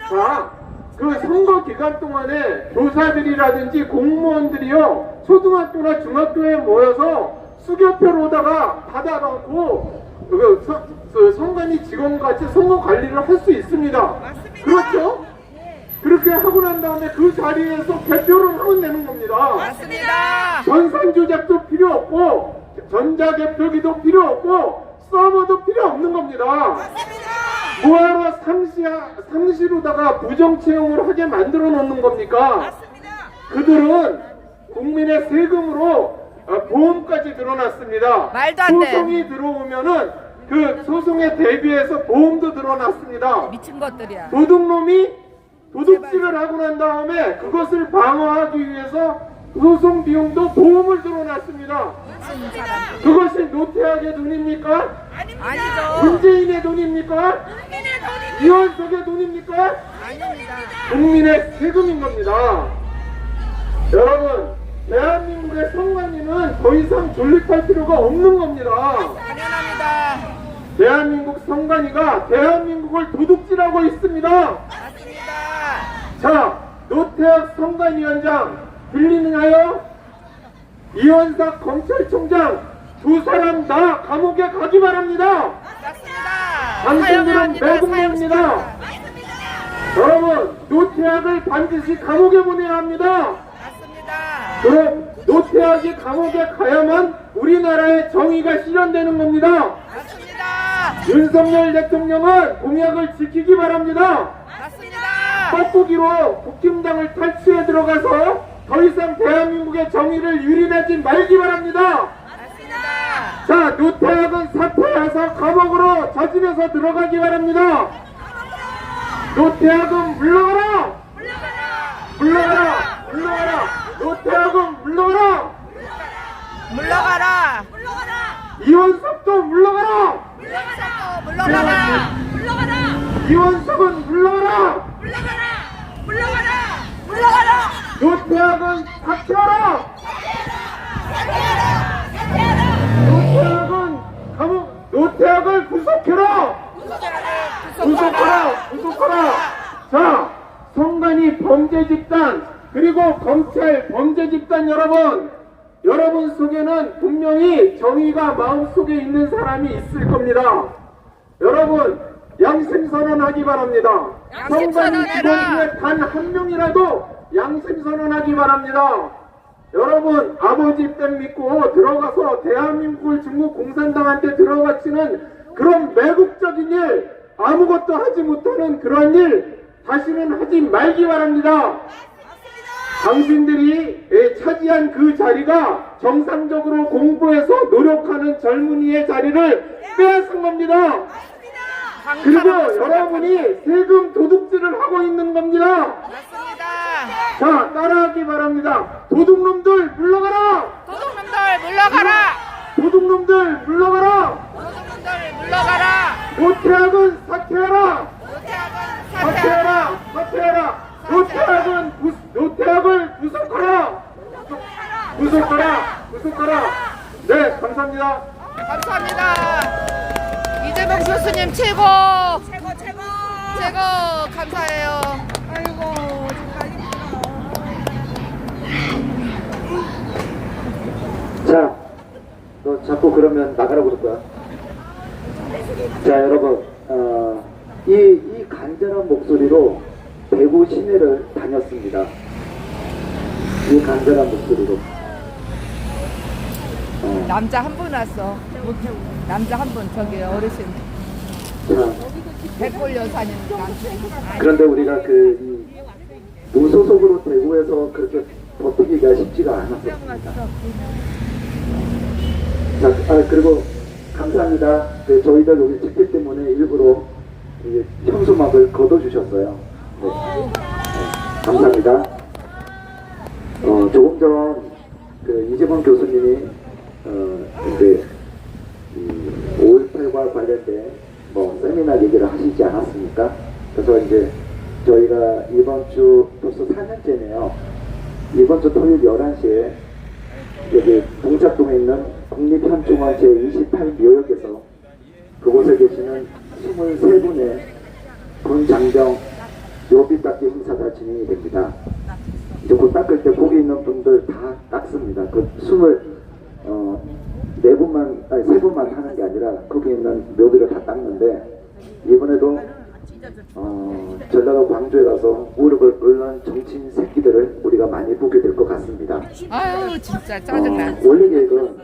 자, 그 선거 기간 동안에 교사들이라든지 공무원들이요, 초등학교나 중학교에 모여서 수교표로다가 받아놓고 선관위 직원같이 선거 관리를 할 수 있습니다. 맞습니다. 그렇죠? 그렇게 하고 난 다음에 그 자리에서 개표를 하면 되는 겁니다. 맞습니다. 전산 조작도 필요 없고 전자개표기도 필요 없고 서버도 필요 없는 겁니다. 맞습니다. 뭐하러 상시로다가 부정채용을 하게 만들어 놓는 겁니까? 맞습니다. 그들은 국민의 세금으로 보험까지 들어놨습니다. 말도 안 돼. 소송이 들어오면은 그 소송에 대비해서 보험도 들어놨습니다. 미친 것들이야. 도둑놈이 도둑질을 하고 난 다음에 그것을 방어하기 위해서 소송 비용도 보험을 들어놨습니다. 미친 사람. 그것이 노태악의 돈입니까? 아닙니다. 문재인의 돈입니까? 국민의 돈입니다. 이원석의 돈입니까? 아닙니다. 국민의 세금인 겁니다. 여러분, 대한민국의 선관위는 더 이상 존립할 필요가 없는 겁니다. 당연합니다. 대한민국 선관위가 대한민국을 도둑질하고 있습니다. 맞습니다. 자, 노태악 선관위원장 들리느냐요? 이원석 검찰총장 두 사람 다 감옥에 가기 바랍니다. 맞습니다. 당신들은 매국노입니다. 여러분, 노태악을 반드시 감옥에 보내야 합니다. 맞습니다. 그럼 노태악이 감옥에 가야만 우리나라의 정의가 실현되는 겁니다. 맞습니다. 윤석열 대통령은 공약을 지키기 바랍니다. 맞습니다. 뻐꾸기로 국힘당을 탈취해 들어가서 더 이상 대한민국의 정의를 유린하지 말기 바랍니다. 맞습니다. 자, 노태악은 사퇴해서 감옥으로 저질러서 들어가기 바랍니다. 노태악은 물러가라! 물러가라! 물러가라! 노태악은 물러가라! 물러가라. 이원석도 물러가라! 물러가라. 이원석은 물러가라! 물러가라. 노태악은 사퇴하라! 노태악을 구속해라! 구속하라! 자, 선관위 범죄 집단, 그리고 검찰 범죄 집단 여러분 속에는 분명히 정의가 마음속에 있는 사람이 있을 겁니다. 여러분, 양심선언하기 바랍니다. 양심 선관위 직원 선언해라. 중에 단 한 명이라도 양심선언하기 바랍니다. 여러분, 아버지 뺨 믿고 들어가서 대한민국을 중국 공산당한테 들어가치는 그런 매국적인 일, 아무것도 하지 못하는 그런 일 다시는 하지 말기 바랍니다. 당신들이 차지한 그 자리가 정상적으로 공부해서 노력하는 젊은이의 자리를 빼앗은 겁니다. 그리고 여러분이 세금 도둑질을 하고 있는 겁니다. 자, 따라하기 바랍니다. 도둑놈들 물러가라! 도둑놈들 물러가라! 노태악은 사퇴하라! 노태악을 구속하라! 구속하라! 네, 감사합니다. 감사합니다. 이재명 교수님 최고. 최고 감사해요. 자, 너 자꾸 그러면 나가라고 그럴 거야. 자, 여러분, 이 간절한 목소리로 대구 시내를 다녔습니다. 이 간절한 목소리로. 남자 한 분 왔어. 남자 한 분 저기 어르신 자, 백골 여사님 남편. 그런데 우리가 이 무소속으로 대구에서 그렇게 버티기가 쉽지가 않았습니다. 자, 그리고 감사합니다. 저희들 여기 집회 때문에 일부러 이제 현수막을 걷어주셨어요. 네. 감사합니다. 조금 전 이재범 교수님이 이제 5.18과 관련된 세미나 얘기를 하시지 않았습니까? 그래서 이제 저희가 이번 주 벌써 4년째네요. 이번 주 토요일 11시에 여기 동작동에 있는 국립현충원 제28묘역에서 그곳에 계시는 23분의 군장병 묘비닦기 행사가 진행이 됩니다. 이제 곧 닦을 때 거기 있는 분들 다 닦습니다. 그 3분만 하는 게 아니라 거기 있는 묘비를 다 닦는데 이번에도 전라도 광주에 가서 무릎을 꿇는 정치인 새끼들을 우리가 많이 보게 될 것 같습니다. 아유 진짜 짜증나. 원래 계획은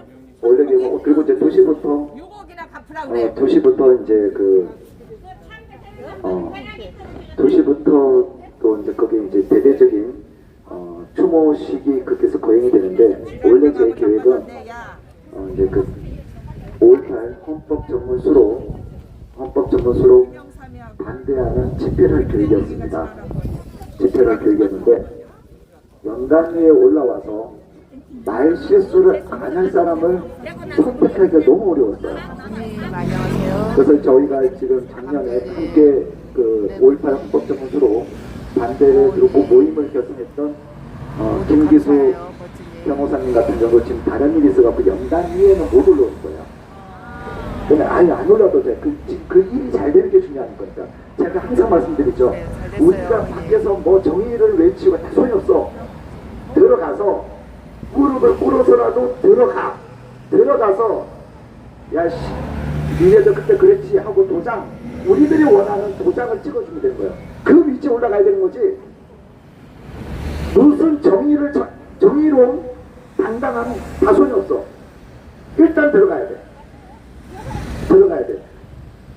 그리고 이제 2시부터 이제 2시부터 또 이제 거기 이제 대대적인 추모식이 그렇게 해서 거행이 되는데 원래 제 계획은 이제 5.18 헌법 전문수로 반대하는 집회를 할 계획이었습니다. 집회를 할 계획이었는데 연단위에 올라와서 말 실수를 안 할 사람을 선택하기가 너무 어려웠어요. 안녕하세요. 그래서 저희가 지금 작년에 함께 5.18 헌법 전문수로 반대를 그리고 모임을 결성했던 김기수 변호사님 같은 경우 지금 다른 일이 있어갖고 연단위에는 못 올라왔어요. 근데 아예 안 올라도 돼. 그 일이 잘 되는 게 중요한 거니까. 제가 항상 말씀드리죠. 네, 잘 됐어요. 우리가 밖에서 정의를 외치고 다 소용이 없어. 들어가서 무릎을 꿇어서라도 들어가서 야씨 니네들 그때 그랬지 하고 우리들이 원하는 도장을 찍어주면 되는 거예요. 그 위치에 올라가야 되는 거지. 무슨 정의로운 당당한 다 소용이 없어. 일단 들어가야 돼.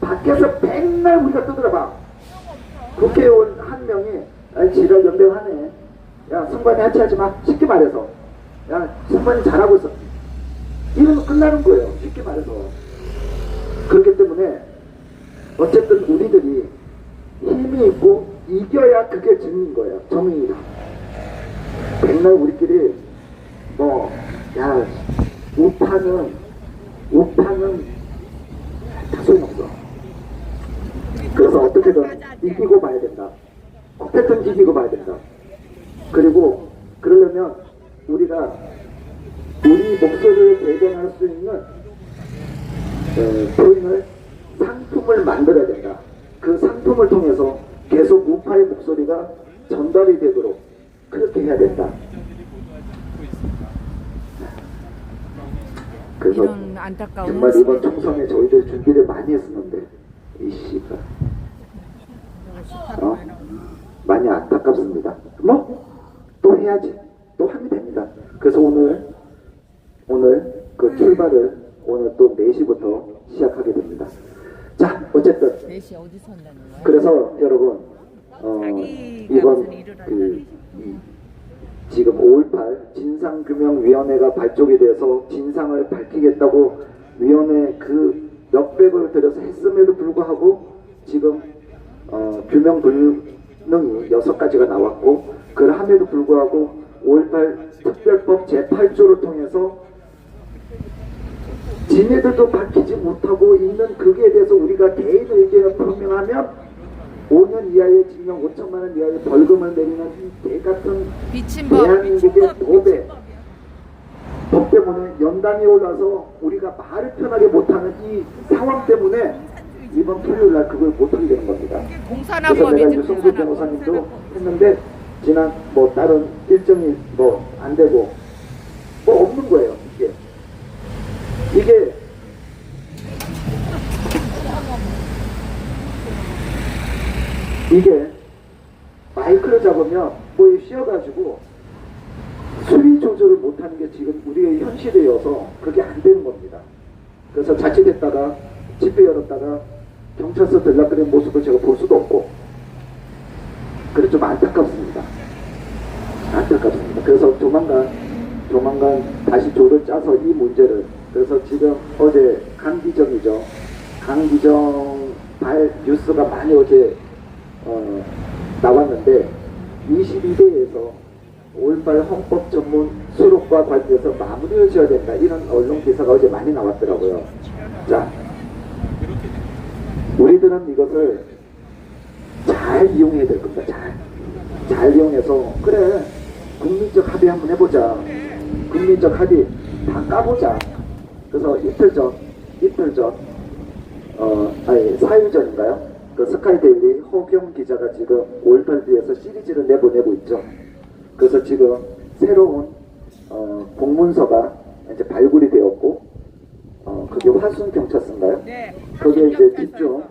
밖에서 맨날 우리가 떠들어봐. 국회의원 한 명이 지랄 연병하네. 야 선관위 하차하지 마. 쉽게 말해서 야 선관위 잘하고 있어. 이러면 끝나는 거예요. 쉽게 말해서. 그렇기 때문에 어쨌든 우리들이 힘이 있고 이겨야 그게 정인 거예요. 정의이다. 맨날 우리끼리 뭐 야 우파는 다 소용없어. 그래서 어떻게든 이기고 봐야 된다. 어떻게든 이기고 봐야 된다. 그리고 그러려면 우리가 우리 목소리를 대변할 수 있는 표현을 상품을 만들어야 된다. 그 상품을 통해서 계속 우파의 목소리가 전달이 되도록 그렇게 해야 된다. 그래서 이런 안타까운 정말 이번 총선에 저희들 준비를 많이 했었는데 이 씨가 많이 안타깝습니다. 뭐 또 해야지. 또 하면 됩니다. 그래서 오늘 그 출발을 오늘 또 4시부터 시작하게 됩니다. 자, 어쨌든 4시 어디서 한다는 거야? 그래서 여러분 이번 지금 5.18 진상규명위원회가 발족이 돼서 진상을 밝히겠다고 위원회 그 몇백을 들여서 했음에도 불구하고 지금 규명 불능이 6가지가 나왔고 그럼에도 불구하고 5.18 특별법 제8조를 통해서 지네들도 밝히지 못하고 있는 거기에 대해서 우리가 개인 의견을 표명하면 5년 이하의 징역 5천만 원 이하의 벌금을 내리는 이 개같은 대한민국의 법 때문에 연단이 올라서 우리가 말을 편하게 못하는 이 상황 때문에 이번 토요일날 그걸 못하게 되는 겁니다. 그래서 공산화법이지. 내가 유성수 변호사님도 했는데 지난 뭐 다른 일정이 뭐 안 되고 뭐 없는 거예요. 이게 마이크를 잡으면 뭐에 씌어가지고 수위 조절을 못하는 게 지금 우리의 현실이어서 그게 안 되는 겁니다. 그래서 자칫했다가 집회 열었다가 경찰서 들락거리는 모습을 제가 볼 수도 없고 그래서 좀 안타깝습니다. 그래서 조만간 다시 조를 짜서 이 문제를 그래서 지금 어제 강기정이죠. 강기정 뉴스가 많이 어제 나왔는데 22대에서 5.18 헌법 전문 수록과 관련해서 마무리를 지어야 된다. 이런 언론 기사가 어제 많이 나왔더라고요. 자, 우리들은 이것을 잘 이용해야 될 겁니다. 잘 이용해서 그래 국민적 합의 한번 해보자. 국민적 합의 다 까보자. 그래서 이틀 전 4일 전인가요? 그 스카이데일리 허경 기자가 지금 5.18 뒤에서 시리즈를 내보내고 있죠. 그래서 지금 새로운 공문서가 이제 발굴이 되었고 그게 화순 경찰서인가요? 네. 거기에 이제 집중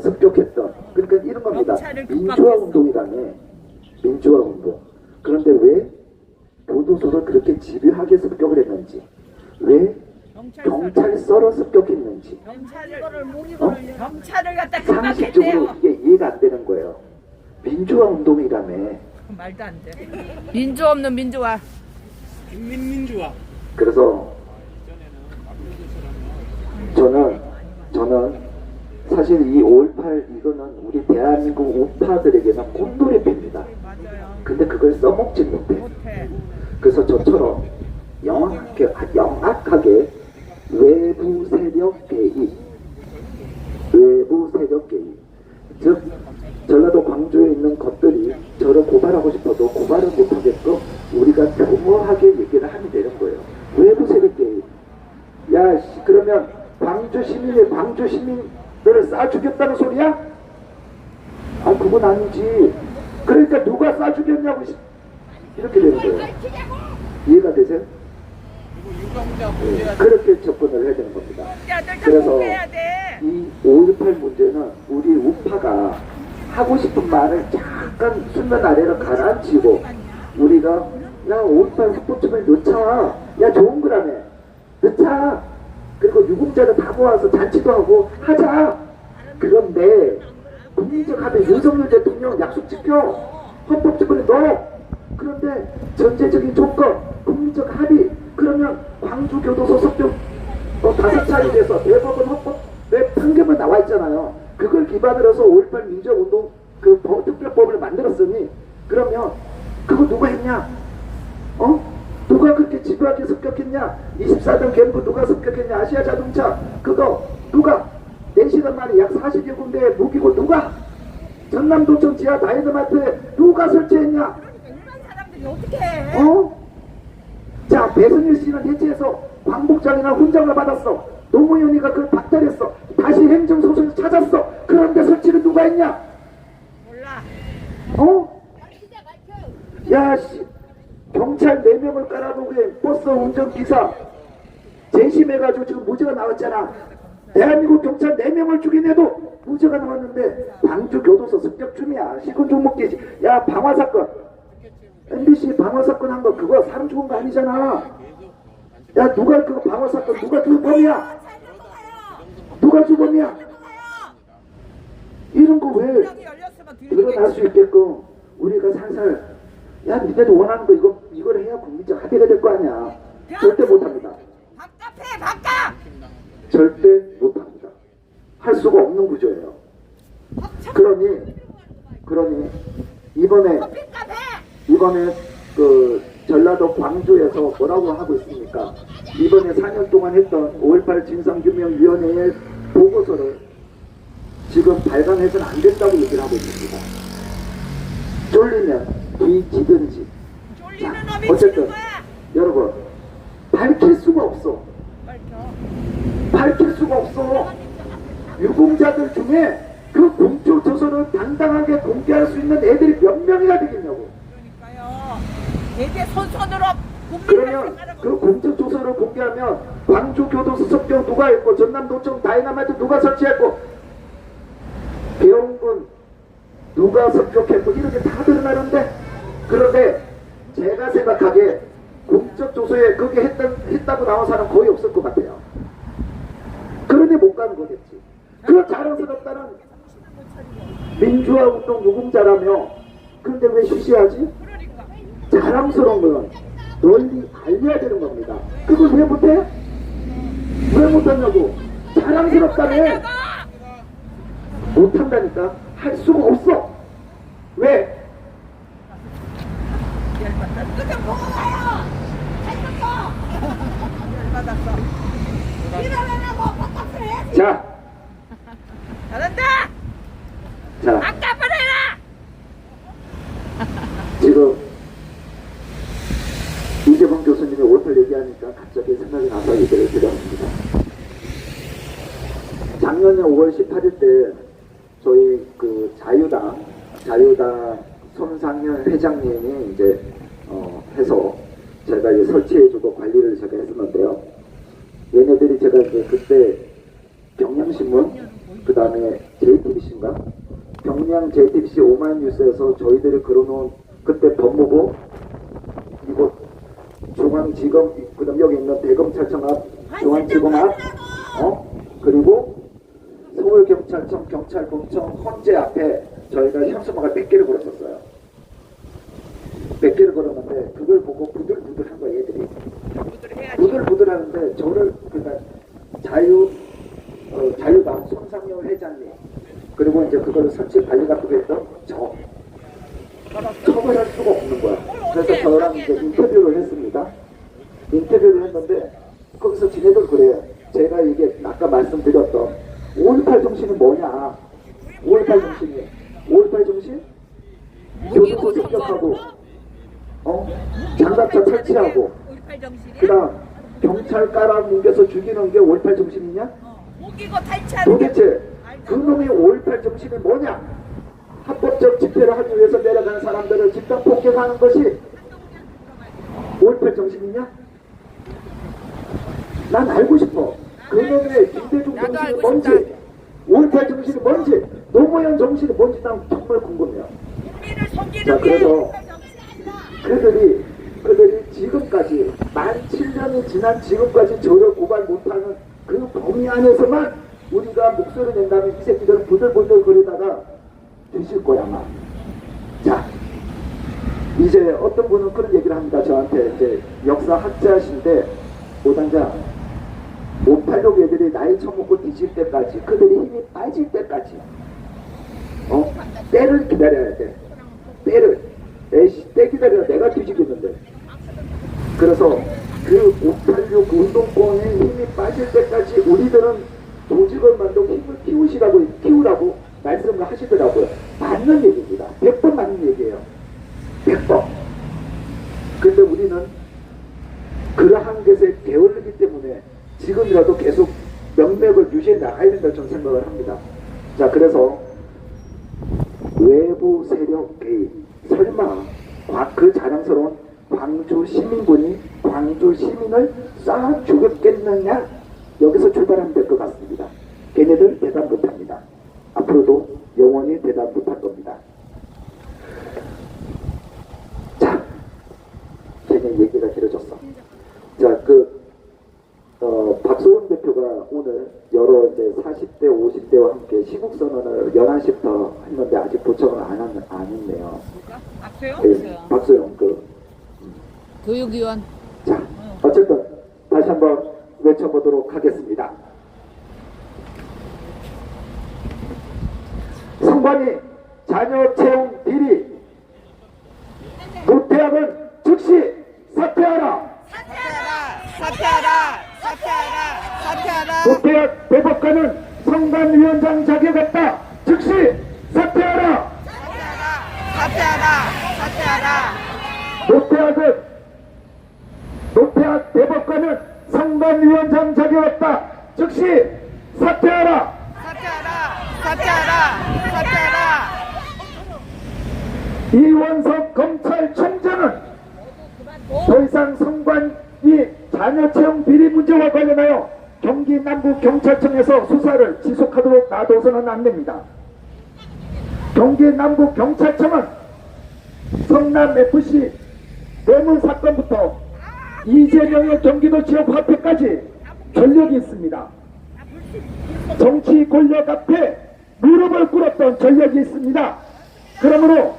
습격했던 그러니까 이런 겁니다. 민주화 운동이라네. 민주화 운동. 그런데 왜 교도소를 그렇게 집요하게 습격을 했는지 왜 경찰서로 습격했는지 경찰을 갖다 상식적으로 핍박했대요. 이게 이해가 안 되는 거예요. 민주화 운동이라며. 말도 안 돼. 민주 없는 민주화. 인민민주화. 그래서 저는 사실 이 5.18 이거는 우리 대한민국 우파들에게는 꽃놀이입니다. 근데 그걸 써먹지 못해. 그래서 저처럼 영악하게 외부 세력 개입, 즉 전라도 광주에 있는 것들이 저를 고발하고 싶어도 고발을 못하게끔 우리가 교묘하게 얘기를 하면 되는 거예요. 외부 세력 개입. 야, 그러면 광주 시민들을 쏴 죽였다는 소리야? 아, 그건 아니지. 그러니까 누가 쏴 죽였냐고 이렇게 되는 거예요. 이해가 되세요? 그렇게 접근을 해야 되는 겁니다. 그래서 이 5.18 문제는 우리 우파가 하고 싶은 말을 잠깐 수면 아래로 가라앉히고 우리가 야 5.18 후보쯤에 넣자. 야 좋은 거라며. 넣자. 그리고 유공자를 다 모아서 잔치도 하고 하자. 그런데 국민적 합의 윤석열 대통령 약속 지켜 헌법적으로 넣어. 그런데 전제적인 조건 국민적 합의 그러면 광주교도소 석경 5차례 돼서 대법원 헌법에 판결문 나와 있잖아요. 그걸 기반으로 해서 5.18 민주화운동 그 특별법을 만들었으니 그러면 그거 누가 했냐? 누가 그렇게 집요하게 습격했냐? 24등 캠프 누가 습격했냐? 아시아자동차 그거 누가? 4시간 만에 약 40여 군데에 무기고 누가? 전남도청 지하 다이너마이트에 누가 설치했냐? 일반 사람들이 어떻게 해? 자, 배선일 씨는 해체해서 광복장이나 훈장을 받았어. 노무현이가 그걸 박탈했어. 다시 행정소송에서 찾았어. 그런데 설치를 누가 했냐? 몰라. 야, 씨. 경찰 4명을 깔아놓게 버스 운전기사 재심해가지고 지금 무죄가 나왔잖아. 대한민국 경찰 4명을 죽인 애도 무죄가 나왔는데 광주교도소 습격춤이야. 시군 종목기. 야, 방화사건. MBC 방화사건 한 거 그거 사람 죽은 거 아니잖아. 야, 누가 그거 방화사건 누가 주범이야? 누가 주범이야? 이런 거 왜 드러날 수 있게끔 우리가 살살 야, 니네도 원하는 거 이걸 해야 국민적 합의가 될 거 아니야. 절대 못합니다. 밥값해 밥값. 절대 못합니다. 할 수가 없는 구조예요. 그러니 이번에 그 전라도 광주에서 뭐라고 하고 있습니까? 이번에 4년 동안 했던 5.18 진상규명위원회의 보고서를 지금 발간해서는 안 된다고 얘기를 하고 있습니다. 쫄리면 뒤지든지. 쫄리는 자, 놈이 어쨌든 지는 거야. 여러분 밝힐 수가 없어. 밝힐 수가 없어. 유공자들 중에 그 공적 조서를 당당하게 공개할 수 있는 애들이 몇 명이나 되겠냐고. 그러니까요. 대대손손으로 그러면 그 공적 조서를 공개하면 광주교도소 습격 누가 했고 전남도청 다이너마이트 누가 설치했고 배용군 누가 습격했고 이렇게 다 드러나는데 그런데 제가 생각하기에 공적 조서에 그게 했다고 나온 사람 거의 없을 것 같아요. 그런데 못 가는 거겠지. 그 자랑스럽다는 민주화 운동 유공자라며 그런데 왜 쉬쉬하지? 자랑스러운 건 널리 알려야 되는 겁니다. 그걸 왜 못해? 왜 못하냐고. 자랑스럽다며. 못한다니까. 할 수가 없어. 왜? 그좀 보고 가요. 열받았어. 일어나라고 밥값을 해야지. 자, 잘한다. 자, 밥값을 해라. 지금 이재봉 교수님이 5.18 얘기하니까 갑자기 생각이 나서 얘기를 드렸습니다. 작년에 5월 18일 때 저희 그 자유당 손상현 회장님이 이제 해서 제가 이제 설치해주고 관리를 제가 했었는데요. 얘네들이 제가 이제 그때 경향신문 그 다음에 JTBC인가 경량 JTBC 오마이뉴스에서 저희들이 걸어놓은 그때 법무부 이곳 중앙지검 그 다음 여기 있는 대검찰청 앞 중앙지검 앞 그리고 서울경찰청 경찰공청 헌재 앞에 저희가 현수막을 100개를 걸었었어요. 100개를 걸었는데 그걸 보고 부들부들한 거예요. 얘들이 부들부들하는데 저를 그러니까 자유당 손상현 회장님 그리고 이제 그거를 설치 관리 갖고 했던 저 처벌할 수가 없는 거야. 그래서 저랑 이제 인터뷰를 했습니다. 인터뷰를 했는데 거기서 지네들 그래요. 제가 이게 아까 말씀드렸던 5.18 정신이 뭐냐? 5.18 정신이 5.18 정신? 교도소 습격하고 장갑차 탈취하고 그다음 경찰 깔아뭉개서 죽이는 게 5.18 정신이냐? 우기고 탈취하는 도대체 그놈의 5.18 정신이 뭐냐? 합법적 집회를 하기 위해서 내려가는 사람들을 집단 폭행하는 것이 5.18 정신이냐? 난 알고 싶어. 그놈의 김대중 정신이 뭔지 5.18 정신이 뭔지 노무현 정신이 뭔지 난 정말 궁금해요. 자, 그래서 그들이 지금까지 만 7년이 지난 지금까지 저를 고발 못하는 그 범위 안에서만 우리가 목소리 낸다면 이 새끼들은 부들부들 거리다가 드실 거야 아마. 자, 이제 어떤 분은 그런 얘기를 합니다. 저한테 이제 역사학자신데 오단자 586 애들이 나이 처먹고 뒤질 때까지 그들이 힘이 빠질 때까지 때를 기다려야 돼. 때를 에이씨 때 기다려 내가 뒤지겠는데. 그래서 그 586 운동권의 힘이 빠질 때까지 우리들은 조직을 만들고 힘을 키우라고 말씀을 하시더라고요. 맞는 얘기입니다. 100번 맞는 얘기예요. 100번. 근데 우리는 그러한 것에 게을르기 때문에 지금이라도 계속 명맥을 유지해 나가야 된다고 저는 생각을 합니다. 자, 그래서 외부 세력 개입, 설마 그 자랑스러운 광주 시민군이 광주 시민을 쏴 죽였겠느냐? 여기서 출발하면 될 것 같습니다. 걔네들 대답 못합니다. 앞으로도 영원히 대답 못할 겁니다. 자, 괜히 얘기가 길어졌어. 자, 박소영 대표가 오늘 여러 이제 40대, 50대와 함께 시국선언을 11시부터 했는데 아직 도착을 안 했네요. 박소영? 네, 박소영 교육위원. 자, 어쨌든 다시 한번 외쳐보도록 하겠습니다. 성관이 자녀 채용 비리 노태악은 즉시 사퇴하라. 노태악 대법관은 성관위원장 자격했다. 즉시 사퇴하라. 노태악 대법관은 성관위원장 자격했다. 즉시 사퇴하라. 이원석 검찰총장은 더 이상 성관위 자녀 채용 비리 문제와 관련하여 경기 남부경찰청에서 수사를 지속하도록 놔둬서는 안 됩니다. 경기 남부경찰청은 성남FC 뇌물 사건부터 이재명의 경기도 지역 화폐까지 전력이 있습니다. 정치 권력 앞에 무릎을 꿇었던 전력이 있습니다. 그러므로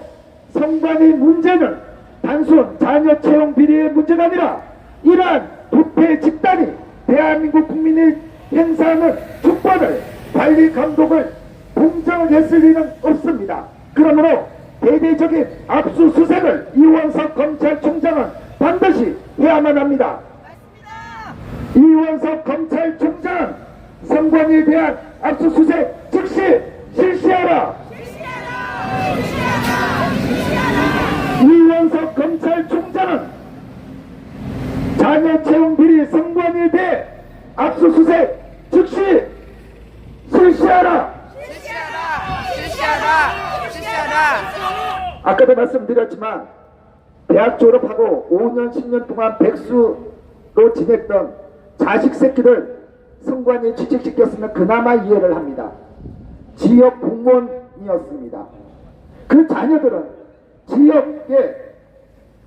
성관위 문제는 단순 자녀 채용 비리의 문제가 아니라 이러한 부패 집단이 대한민국 국민이 행사하는 주권을 관리 감독을 공정을 했을 리는 없습니다. 그러므로 대대적인 압수수색을 이원석 검찰총장은 반드시 해야만 합니다. 이원석 검찰총장은 성관위에 대한 압수수색 즉시 실시하라. 이원석 검찰총장은 자녀 채용 비리 성관위에 대해 압수수색 즉시 실시하라. 아까도 말씀드렸지만 대학 졸업하고 5년 10년 동안 백수로 지냈던 자식 새끼들 성관위에 취직시켰으면 그나마 이해를 합니다. 지역 공무원이었습니다. 그 자녀들은 지역의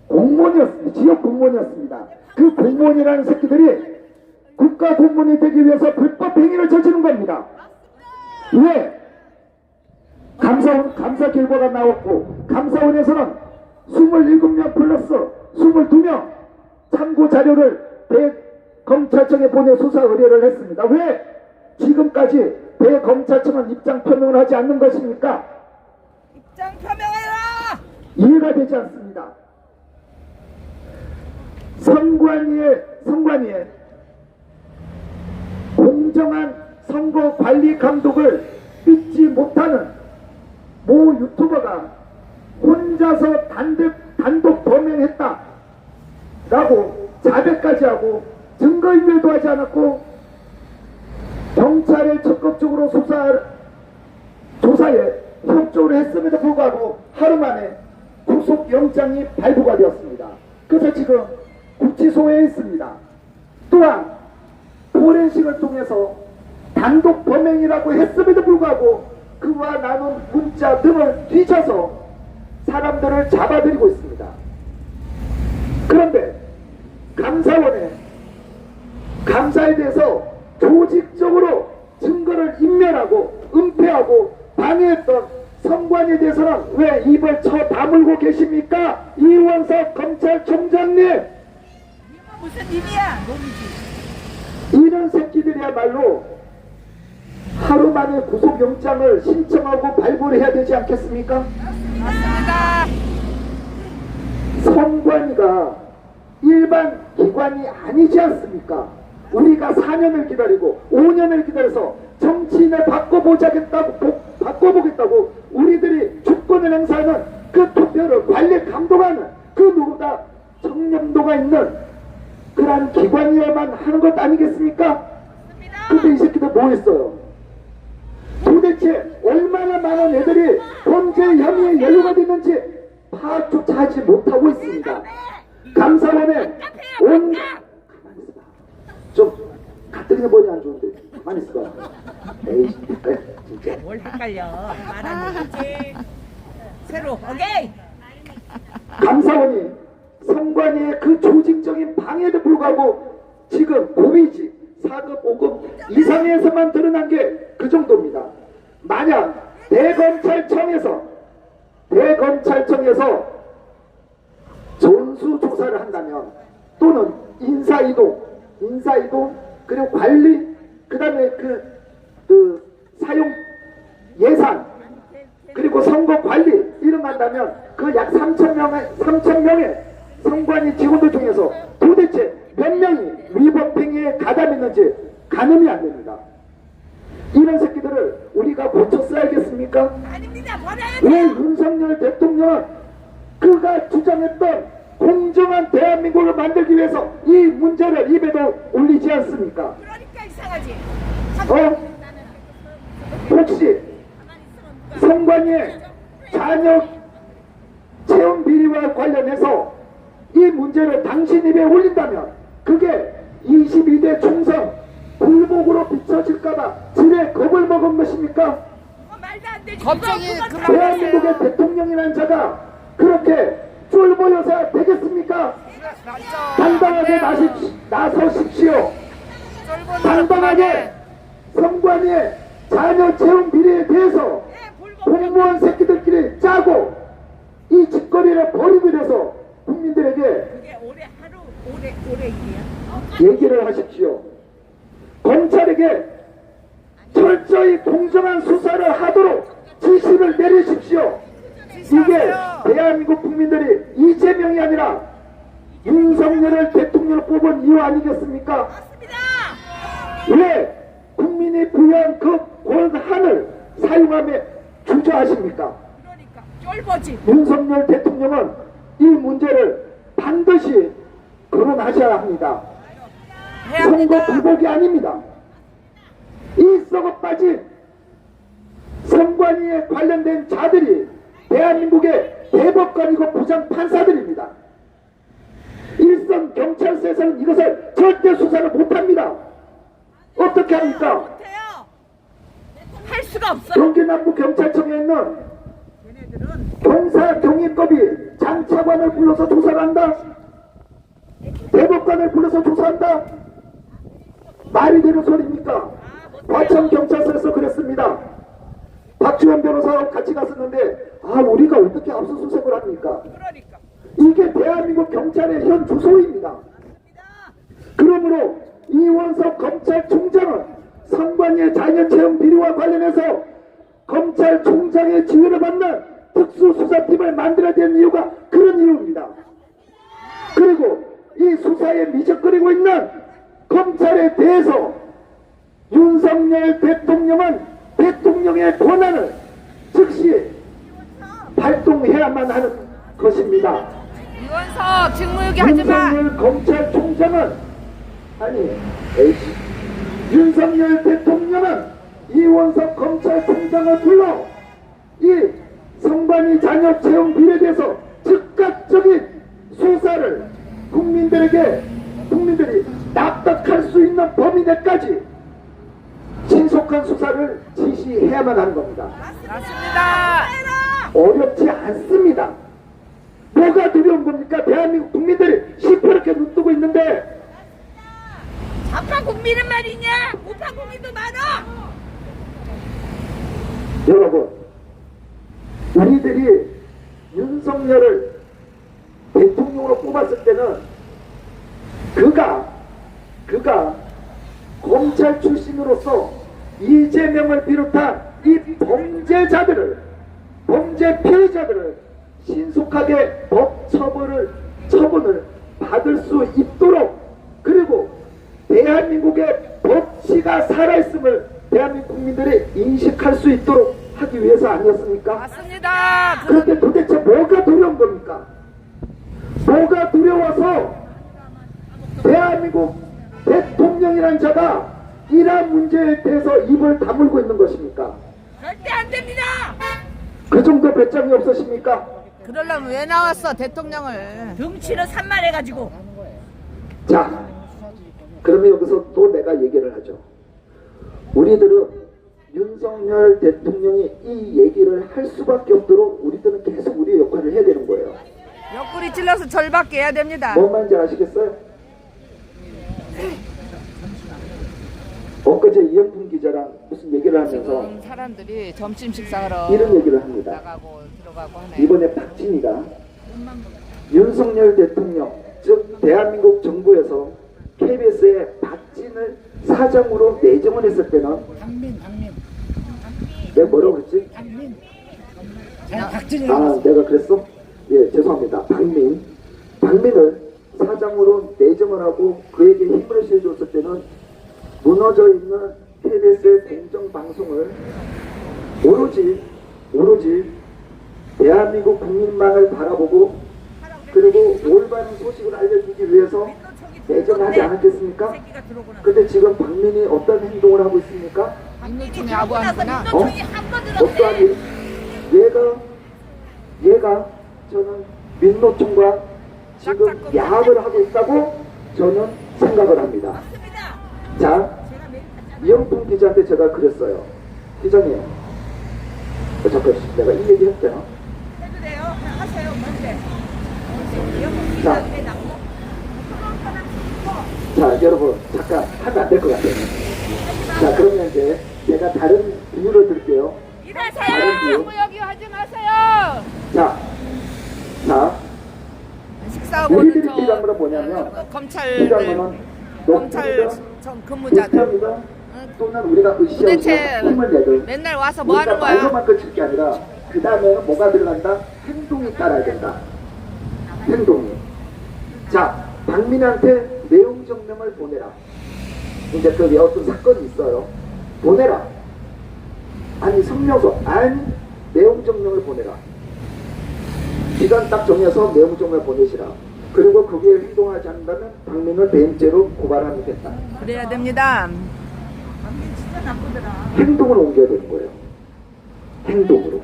공무원이었습니다. 지역 공무원이었습니다. 그 공무원이라는 새끼들이 국가 공무원이 되기 위해서 불법 행위를 저지른 겁니다. 왜? 감사 결과가 나왔고 감사원에서는 27명 플러스 22명 참고 자료를 대검찰청에 보내 수사 의뢰를 했습니다. 왜 지금까지 대검찰청은 입장 표명을 하지 않는 것입니까? 입장 표명해라! 이해가 되지 않습니다. 성관위에 공정한 선거 관리 감독을 믿지 못하는 모 유튜버가 혼자서 단독 범행했다 라고 자백까지 하고 증거인멸도 하지 않았고 경찰에 적극적으로 조사에 협조를 했음에도 불구하고 하루 만에 구속영장이 발부가 되었습니다. 그래서 지금 구치소에 있습니다. 또한 포렌식을 통해서 단독 범행이라고 했음에도 불구하고 그와 나눈 문자 등을 뒤져서 사람들을 잡아들이고 있습니다. 그런데 감사원에 감사에 대해서 조직적으로 증거를 당했던 성관에 대해서는 왜 입을 쳐 다물고 계십니까? 이원석 검찰총장님! 무슨 일이야? 놈이지. 이런 새끼들이야말로 하루 만에 구속영장을 신청하고 발부해야 되지 않겠습니까? 맞습니다. 선관위가 일반 기관이 아니지 않습니까? 우리가 4년을 기다리고 5년을 기다려서 정치인을 바꿔보겠다고 우리들이 주권을 행사하는 그 투표를 관리 감독하는 그 누구보다 청렴도가 있는 그러한 기관이어야만 하는 것 아니겠습니까? 근데 이 새끼들 뭐 했어요? 도대체 얼마나 많은 애들이 범죄 혐의에 연루가 됐는지 파악조차 하지 못하고 있습니다. 감사원에 온 가만히 있어봐. 좀 가뜩이나 머리 안 좋은데 가만히 있어봐. 에이 진짜. 뭘 헷갈려? 말하는 거지. 새로. 오케이. 감사원이 선관위의 그 조직적인 방해에도 불구하고 지금 고위직 4급 5급 이상에서만 드러난 게 그 정도입니다. 만약 대검찰청에서 전수조사를 한다면 또는 인사이동 그리고 관리 그 다음에 그 사용 예산 그리고 선거 관리 이런 거 한다면 그 약 3,000명의 선관위 직원들 중에서 도대체 몇 명이 위법 행위에 가담했는지 가늠이 안 됩니다. 이런 새끼들을 우리가 고쳐 써야겠습니까? 아닙니다. 버려야 왜 돼. 윤석열 대통령은 그가 주장했던 공정한 대한민국을 만들기 위해서 이 문제를 입에도 올리지 않습니까? 그러니까 이상하지. 혹시 선관위의 자녀 채용 비리와 관련해서 이 문제를 당신 입에 올린다면 그게 22대 총선 불복으로 비춰질까봐 지레 겁을 먹은 것입니까? 말도 안 되지. 겁쟁이 그거 그만 대한민국의 대통령이라는 자가 그렇게 쫄보여서 되겠습니까? 당당하게 나서십시오. 당당하게 선관위의 자녀 채용 비리에 대해서 공무원 새끼들끼리 짜고 이 짓거리를 벌이고 이래서 국민들에게 이게 올해 일이야. 얘기를 하십시오. 검찰에게 철저히 공정한 수사를 하도록 지시를 내리십시오. 이게 대한민국 국민들이 이재명이 아니라 윤석열을 대통령으로 뽑은 이유 아니겠습니까? 맞습니다. 왜 국민이 부여한 그 권한을 사용함에 주저하십니까? 그러니까 쫄보지. 윤석열 대통령은 이 문제를 반드시 거론하셔야 합니다. 선거 불복이 아닙니다. 이 썩어 빠진 선관위에 관련된 자들이 대한민국의 대법관이고 부장 판사들입니다. 일선 경찰서에서는 이것을 절대 수사를 못합니다. 어떻게 합니까? 못해요. 할 수가 없어. 경기 남부 경찰청에 있는 경사경위법이 장차관을 불러서 조사를 한다. 대법관을 불러서 조사한다. 말이 되는 소리입니까? 과천 경찰서에서 그랬습니다. 박지원 변호사하고 같이 갔었는데 우리가 어떻게 압수수색을 합니까? 그러니까. 이게 대한민국 경찰의 현 주소입니다. 그러므로 이원석 검찰총장은 선관위의 자녀 채용 비리와 관련해서 검찰총장의 지휘를 받는 특수수사팀을 만들어야 되는 이유가 그런 이유입니다. 그리고 이 수사에 미적거리고 있는 검찰에 대해서 윤석열 대통령은 대통령의 권한을 즉시 발동해야만 하는 것입니다. 이원석 직무유기 하지 마. 윤석열 검찰총장은 윤석열 대통령은 이원석 검찰총장을 불러 이 선관위 자녀 채용 비리에 대해서 즉각적인 수사를 국민들이 납득할 수 있는 범위 내까지 신속한 수사를 지시해야만 하는 겁니다. 맞습니다. 어렵지 않습니다. 뭐가 두려운 겁니까? 대한민국 국민들이 시퍼렇게 눈뜨고 있는데 좌파 국민은 말이냐? 우파 국민도 많아. 여러분 우리들이 윤석열을 대통령으로 뽑았을 때는 그가 검찰 출신으로서 이재명을 비롯한 이 범죄 피해자들을 신속하게 처분을 받을 수 있도록, 그리고 대한민국의 법치가 살아있음을 대한민국 국민들이 인식할 수 있도록 하기 위해서 아니었습니까? 맞습니다. 그런데 도대체 뭐가 두려운 겁니까? 뭐가 두려워서 대한민국 대통령이란 자가 이러한 문제에 대해서 입을 다물고 있는 것입니까? 절대 안 됩니다. 그 정도 배짱이 없으십니까? 그러려면 왜 나왔어 대통령을? 등치는 산만해가지고. 자, 그러면 여기서 또 내가 얘기를 하죠. 우리들은 윤석열 대통령이 이 얘기를 할 수밖에 없도록 우리들은 계속 우리의 역할을 해야 되는 거예요. 옆구리 찔러서 절밖에 해야 됩니다. 뭔 말인지 아시겠어요? 엊그제 이영풍 기자랑 무슨 얘기를 하면서 지금 사람들이 점심 식사하러 이런 얘기를 합니다. 나가고 들어가고 하네. 이번에 박진희가 윤석열 대통령, 즉 대한민국 정부에서 KBS에 박진을 사장으로 내정을 했을 때는 내가 뭐라고 그랬지? 내가 그랬어? 예, 죄송합니다. 박민을 사장으로 내정을 하고 그에게 힘을 실어줬을 때는 무너져 있는 KBS의 공정방송을 오로지 대한민국 국민만을 바라보고 그리고 올바른 소식을 알려주기 위해서 내정하지 않았겠습니까? 근데 지금 박민이 어떤 행동을 하고 있습니까? 민노총이 아부하는구나. 어떠한 일? 얘가 저는 민노총과 지금 야합을 하고 있다고 저는 생각을 합니다. 자, 이영풍 기자한테 제가 그랬어요. 기자님, 잠깐 내가 이 얘기 했잖아. 해도 돼요. 하세요. 뭔데? 자, 여러분 잠깐 하면 안 될 것 같아요. 자, 그러면 이제 제가 다른 비유를 드릴게요. 일하세요. 자꾸 여기 하지 마세요. 자, 식사하고 우리들이 필요한 건 뭐냐면 필요한 검찰 거는 근무자들 높이든 또는 우리가 도대체 으쌰으쌰 힘을 내든 맨날 와서 뭐 하는 우리가 거야? 말로만 그칠 게 아니라 그 다음에는 뭐가 들어간다? 행동이 따라야 된다. 행동이. 자, 박민한테 내용 정명을 보내라. 이제 그 어떤 사건이 있어요. 보내라. 아니 성명서, 내용 정명을 보내라. 기간 딱 정해서 내용 정명을 보내시라. 그리고 거기에 행동하지 않는다면 박민을 배임죄로 고발하면 된다. 그래야 됩니다. 진짜 나쁘더라. 행동을 옮겨야 되는 거예요. 행동으로.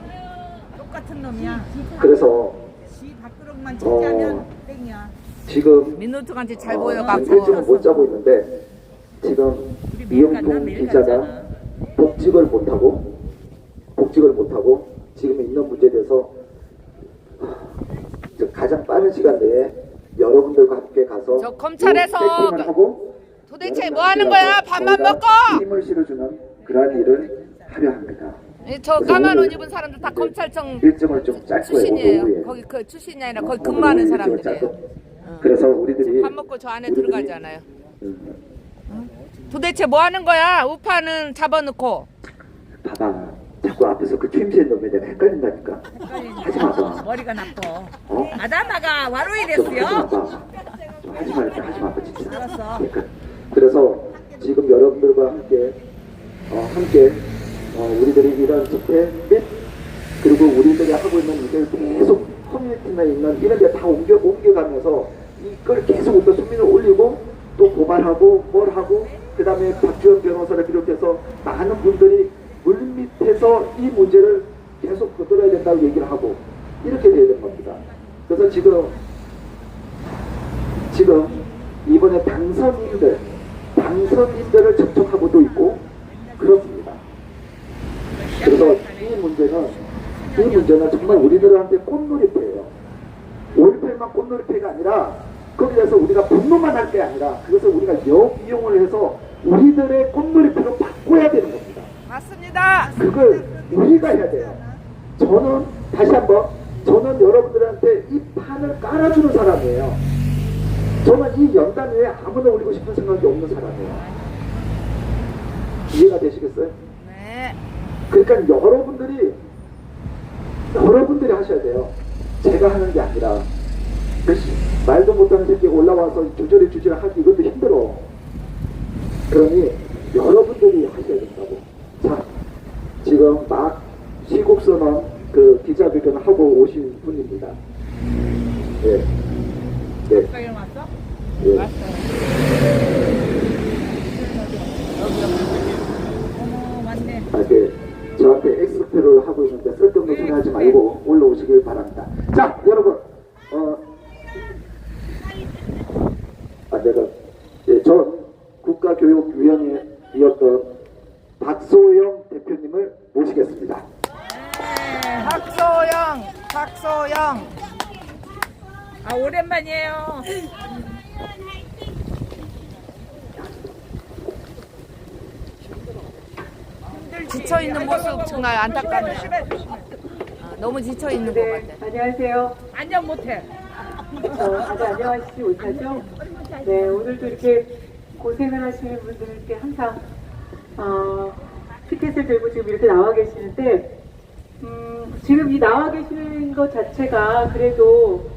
똑같은 놈이야. 그래서 지 밥그릇만 차지하면 땡이야. 지금 민노총한테 잘 일정은 보여갖고 못 짜고 있는데 지금 이영풍 기자가 복직을 못하고 지금 있는 문제에 대해서 가장 빠른 시간 내에 여러분들과 함께 가서 저 검찰에서 세팅을 하고 도대체 뭐 하는 거야? 밥만 저희가 먹고? 힘을 실어주는 그러한 일을 하려 합니다. 저 까만 옷 입은 사람들 다 검찰청 일정을 좀 짤 거예요. 출신이에요. 오후에. 거기 그 출신이 아니라 거기 근무하는 일정을 사람들이에요. 짜고. 그래서 우리들이 밥 먹고 저 안에 우리들이, 들어가잖아요. 도대체 뭐 하는 거야? 우파는 잡아놓고. 봐봐. 자꾸 앞에서 그 추임새 넣으면 내가 헷갈린다니까. 하지 마봐. 머리가 나빠. 어? 아담아가 와로이 좀 하지 됐어요. 마봐. 좀 하지 마봐 진짜. 알았어. 그래서 지금 여러분들과 함께 우리들이 이런 집회 및 그리고 우리들이 하고 있는 일을 계속 커뮤니티나 있는 이런 데 다 옮겨가면서 이걸 계속 또 소민을 올리고 또 고발하고 뭘 하고 그 다음에 박주현 변호사를 비롯해서 많은 분들이 물밑에서 이 문제를 계속 거들어야 된다고 얘기를 하고 이렇게 돼야 되는 겁니다. 그래서 지금 이번에 당선인들을 접촉하고도 있고 그렇습니다. 그래서 이 문제는 정말 우리들한테 꽃놀이패예요. 5.18만 꽃놀이패가 아니라 거기에서 우리가 분노만 할 게 아니라 그것을 우리가 역이용을 해서 우리들의 꽃놀이패로 바꿔야 되는 겁니다. 맞습니다. 그걸 우리가 해야 돼요. 저는 다시 한번 저는 여러분들한테 이 판을 깔아주는 사람이에요. 저는 이 연단 위에 아무나 올리고 싶은 생각이 없는 사람이에요. 이해가 되시겠어요? 네. 그러니까 여러분들이 하셔야 돼요. 제가 하는 게 아니라. 말도 못하는 새끼가 올라와서 주저리 하기 이것도 힘들어. 그러니 여러분들이 하셔야 된다고. 자, 지금 막 시국선언 그 기자회견을 하고 오신 분입니다. 예. 네. 가까이 왔어? 예. 어머, 왔네. 네. 저한테 엑스표를 하고 있는데 쓸데없는 소리 하지 말고 올라오시길 바랍니다. 자, 여러분, 내가 전 국가교육위원회이었던 박소영 대표님을 모시겠습니다. 박소영. 아, 오랜만이에요. 지쳐 있는 모습 정말 안타깝네요. 너무 지쳐 있는 것 같아. 안녕하세요. 안녕 못해. 다들 안녕하시지 못하죠? 네, 오늘도 이렇게 고생을 하시는 분들께 항상 티켓을 들고 지금 이렇게 나와 계시는데 지금 이 나와 계시는 것 자체가 그래도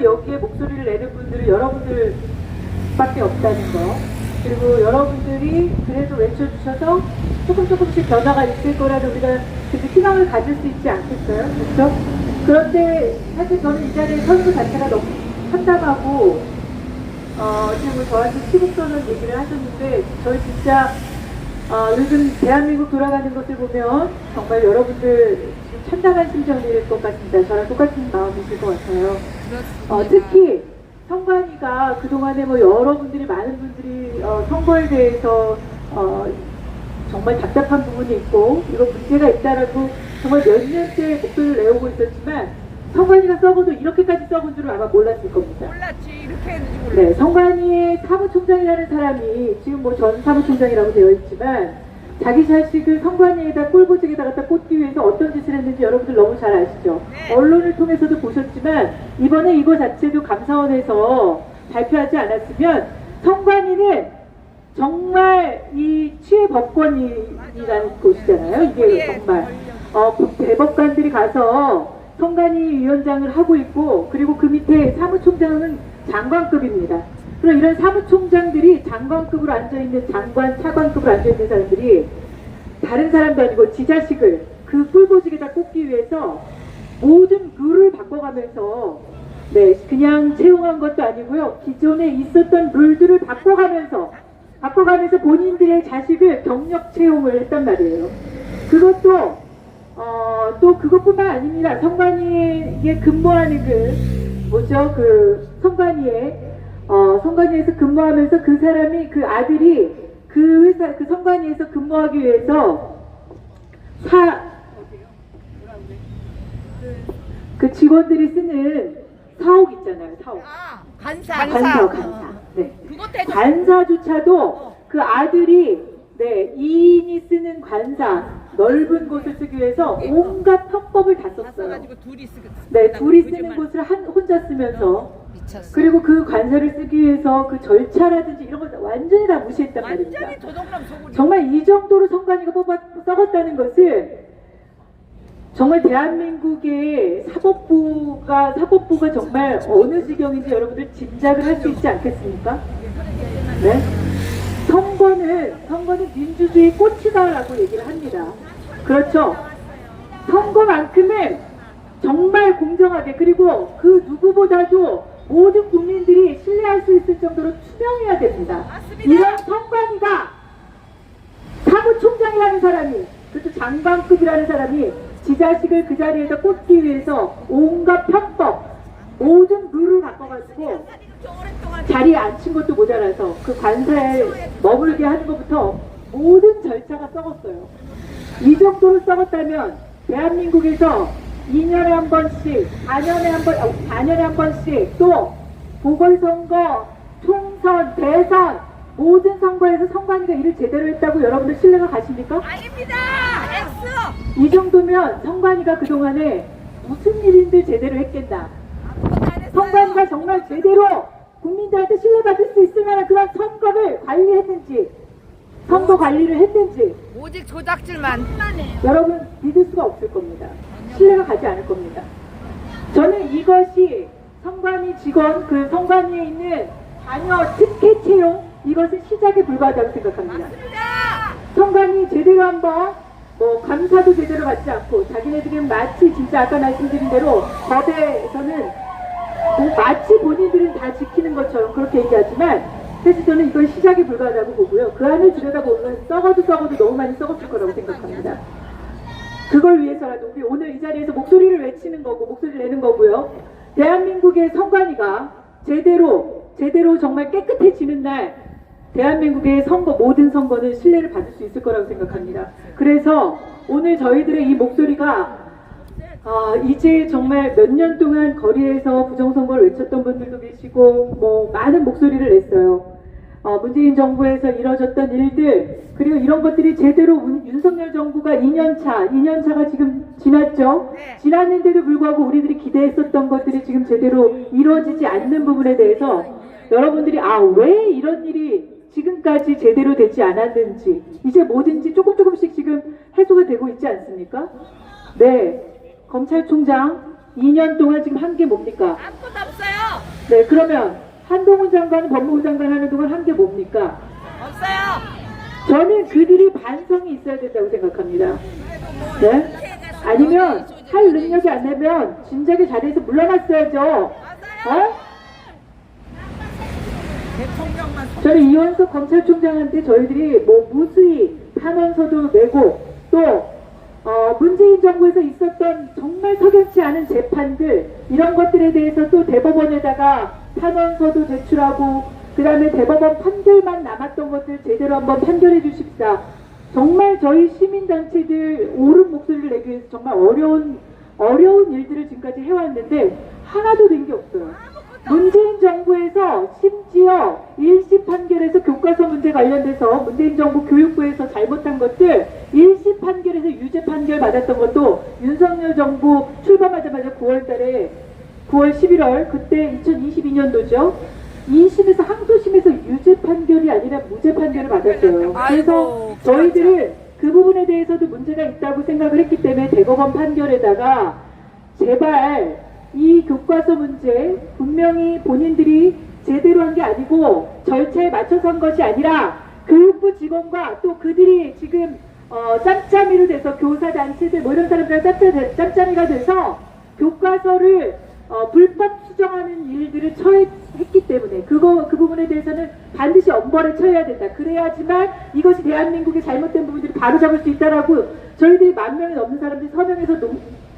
여기에 목소리를 내는 분들은 여러분들밖에 없다는 거, 그리고 여러분들이 그래도 외쳐주셔서 조금씩 변화가 있을 거라도 우리가 그래도 희망을 가질 수 있지 않겠어요? 그렇죠? 그런데 사실 저는 이 자리에 서는 것 자체가 너무 참담하고 지금 저한테 시국선언 얘기를 하셨는데 저희 진짜 요즘 대한민국 돌아가는 것을 보면 정말 여러분들 지금 참담한 심정일 것 같습니다. 저랑 똑같은 마음이실 것 같아요. 특히 선관위가 그동안에 여러분들이 많은 분들이 선거에 대해서 정말 답답한 부분이 있고 이거 문제가 있다라고 정말 몇 년째 목소리를 내오고 있었지만 선관위가 썩어도 이렇게까지 썩은 줄은 아마 몰랐을 겁니다. 몰랐지. 이렇게 했는지 몰랐지. 네, 선관위의 사무총장이라는 사람이 지금 전 사무총장이라고 되어 있지만 자기 자식을 선관위에다 꿀보직에다 갖다 꽂기 위해서 어떤 짓을 했는지 여러분들 너무 잘 아시죠? 네. 언론을 통해서도 보셨지만 이번에 이거 자체도 감사원에서 발표하지 않았으면 선관위는 정말 이 취해법권이라는 곳이잖아요. 이게 정말 대법관들이 가서 선관위 위원장을 하고 있고 그리고 그 밑에 사무총장은 장관급입니다. 그럼 이런 사무총장들이 장관급으로 앉아있는 장관, 차관급으로 앉아있는 사람들이 다른 사람도 아니고 지 자식을 그 꿀보직에다 꽂기 위해서 모든 룰을 바꿔가면서 그냥 채용한 것도 아니고요. 기존에 있었던 룰들을 바꿔가면서 본인들의 자식을 경력 채용을 했단 말이에요. 그것도 또 그것뿐만 아닙니다. 선관위에 근무하는 선관위에서 근무하면서 그 사람이 그 아들이 그 선관위에서 근무하기 위해서 그 직원들이 쓰는 사옥 있잖아요. 사옥. 간사. 네. 그것 때문에 관사조차도 그 아들이 2인이 쓰는 관사 넓은 곳을 쓰기 위해서 온갖 편법을 다 썼어요. 써가지고 둘이 둘이 쓰는 곳을 혼자 쓰면서 미쳤어. 그리고 그 관사를 쓰기 위해서 그 절차라든지 이런 걸 완전히 다 무시했단 말입니다. 완전히 도둑놈 소굴이. 정말 이 정도로 선관위가 썩었다는 것을 정말 대한민국의 사법부가 정말 어느 지경인지 여러분들 짐작을 할 수 있지 않겠습니까? 네? 선거는 민주주의 꽃이다라고 얘기를 합니다. 그렇죠? 선거만큼은 정말 공정하게 그리고 그 누구보다도 모든 국민들이 신뢰할 수 있을 정도로 투명해야 됩니다. 맞습니다. 이런 선관위가 사무총장이라는 사람이 그것도 장관급이라는 사람이 지 자식을 그 자리에다 꽂기 위해서 온갖 편법 모든 룰을 바꿔가지고 자리에 앉힌 것도 모자라서 그 관사에 머물게 하는 것부터 모든 절차가 썩었어요. 이 정도로 썩었다면 대한민국에서 2년에 한 번씩, 4년에 한 번씩 또 보궐선거, 총선, 대선 모든 선거에서 선관위가 일을 제대로 했다고 여러분들 신뢰가 가십니까? 아닙니다. X. 이 정도면 선관위가 그동안에 무슨 일인들 제대로 했겠나. 선관위가 정말 제대로 국민들한테 신뢰받을 수 있을 만한 그런 선거를 관리했는지, 선거 관리를 했는지 오직 조작질만. 여러분 믿을 수가 없을 겁니다. 신뢰가 가지 않을 겁니다. 저는 이것이 선관위 직원, 그 선관위에 있는 자녀 특혜 채용, 이것은 시작에 불과하다고 생각합니다. 선관위 제대로 한번 뭐 감사도 제대로 받지 않고 자기네들은 마치 진짜 아까 말씀드린 대로 법에서는 뭐 마치 본인들은 다 지키는 것처럼 그렇게 얘기하지만 사실 저는 이건 시작에 불과하다고 보고요. 그 안을 들여다보면 썩어도 너무 많이 썩었을 거라고 생각합니다. 그걸 위해서라도 우리 오늘 이 자리에서 목소리를 외치는 거고 목소리를 내는 거고요. 대한민국의 선관위가 제대로 정말 깨끗해지는 날 대한민국의 선거, 모든 선거는 신뢰를 받을 수 있을 거라고 생각합니다. 그래서 오늘 저희들의 이 목소리가 이제 정말 몇 년 동안 거리에서 부정선거를 외쳤던 분들도 계시고 뭐 많은 목소리를 냈어요. 문재인 정부에서 이뤄졌던 일들, 그리고 이런 것들이 제대로 윤석열 정부가 2년차가 지금 지났죠. 지났는데도 불구하고 우리들이 기대했었던 것들이 지금 제대로 이루어지지 않는 부분에 대해서 여러분들이 왜 이런 일이 지금까지 제대로 되지 않았는지 이제 뭐든지 조금씩 지금 해소가 되고 있지 않습니까? 네. 검찰총장 2년 동안 지금 한 게 뭡니까? 아무것도 없어요. 네, 그러면 한동훈 장관은 법무부 장관 하는 동안 한 게 뭡니까? 없어요. 저는 그들이 반성이 있어야 된다고 생각합니다. 네? 아니면 할 능력이 안 되면 진작에 자리에서 물러났어야죠. 저는 이원석 검찰총장한테 저희들이 뭐 무수히 탄원서도 내고 또 문재인 정부에서 있었던 정말 석연치 않은 재판들 이런 것들에 대해서 또 대법원에다가 탄원서도 제출하고 그 다음에 대법원 판결만 남았던 것들 제대로 한번 판결해 주십사. 정말 저희 시민단체들 옳은 목소리를 내기 위해서 정말 어려운 일들을 지금까지 해왔는데 하나도 된 게 없어요. 문재인 정부에서 심지어 1심 판결에서 교과서 문제 관련돼서 문재인 정부 교육부에서 잘못한 것들 1심 판결에서 유죄 판결 받았던 것도 윤석열 정부 출범하자마자 9월 11월 그때 2022년도죠. 2심에서 항소심에서 유죄 판결이 아니라 무죄 판결을 받았어요. 그래서 저희들은 그 부분에 대해서도 문제가 있다고 생각을 했기 때문에 대법원 판결에다가 제발 이 교과서 문제 분명히 본인들이 제대로 한 게 아니고 절차에 맞춰서 한 것이 아니라 교육부 직원과 또 그들이 지금 짬짬이로 돼서 교사 단체들 뭐 이런 사람들이랑 짬짬이가 돼서 교과서를 불법 수정하는 일들을 처했기 때문에 그 부분에 대해서는 반드시 엄벌에 처해야 된다. 그래야지만 이것이 대한민국의 잘못된 부분들을 바로잡을 수 있다라고 저희들이 10,000명이 넘는 사람들이 서명해서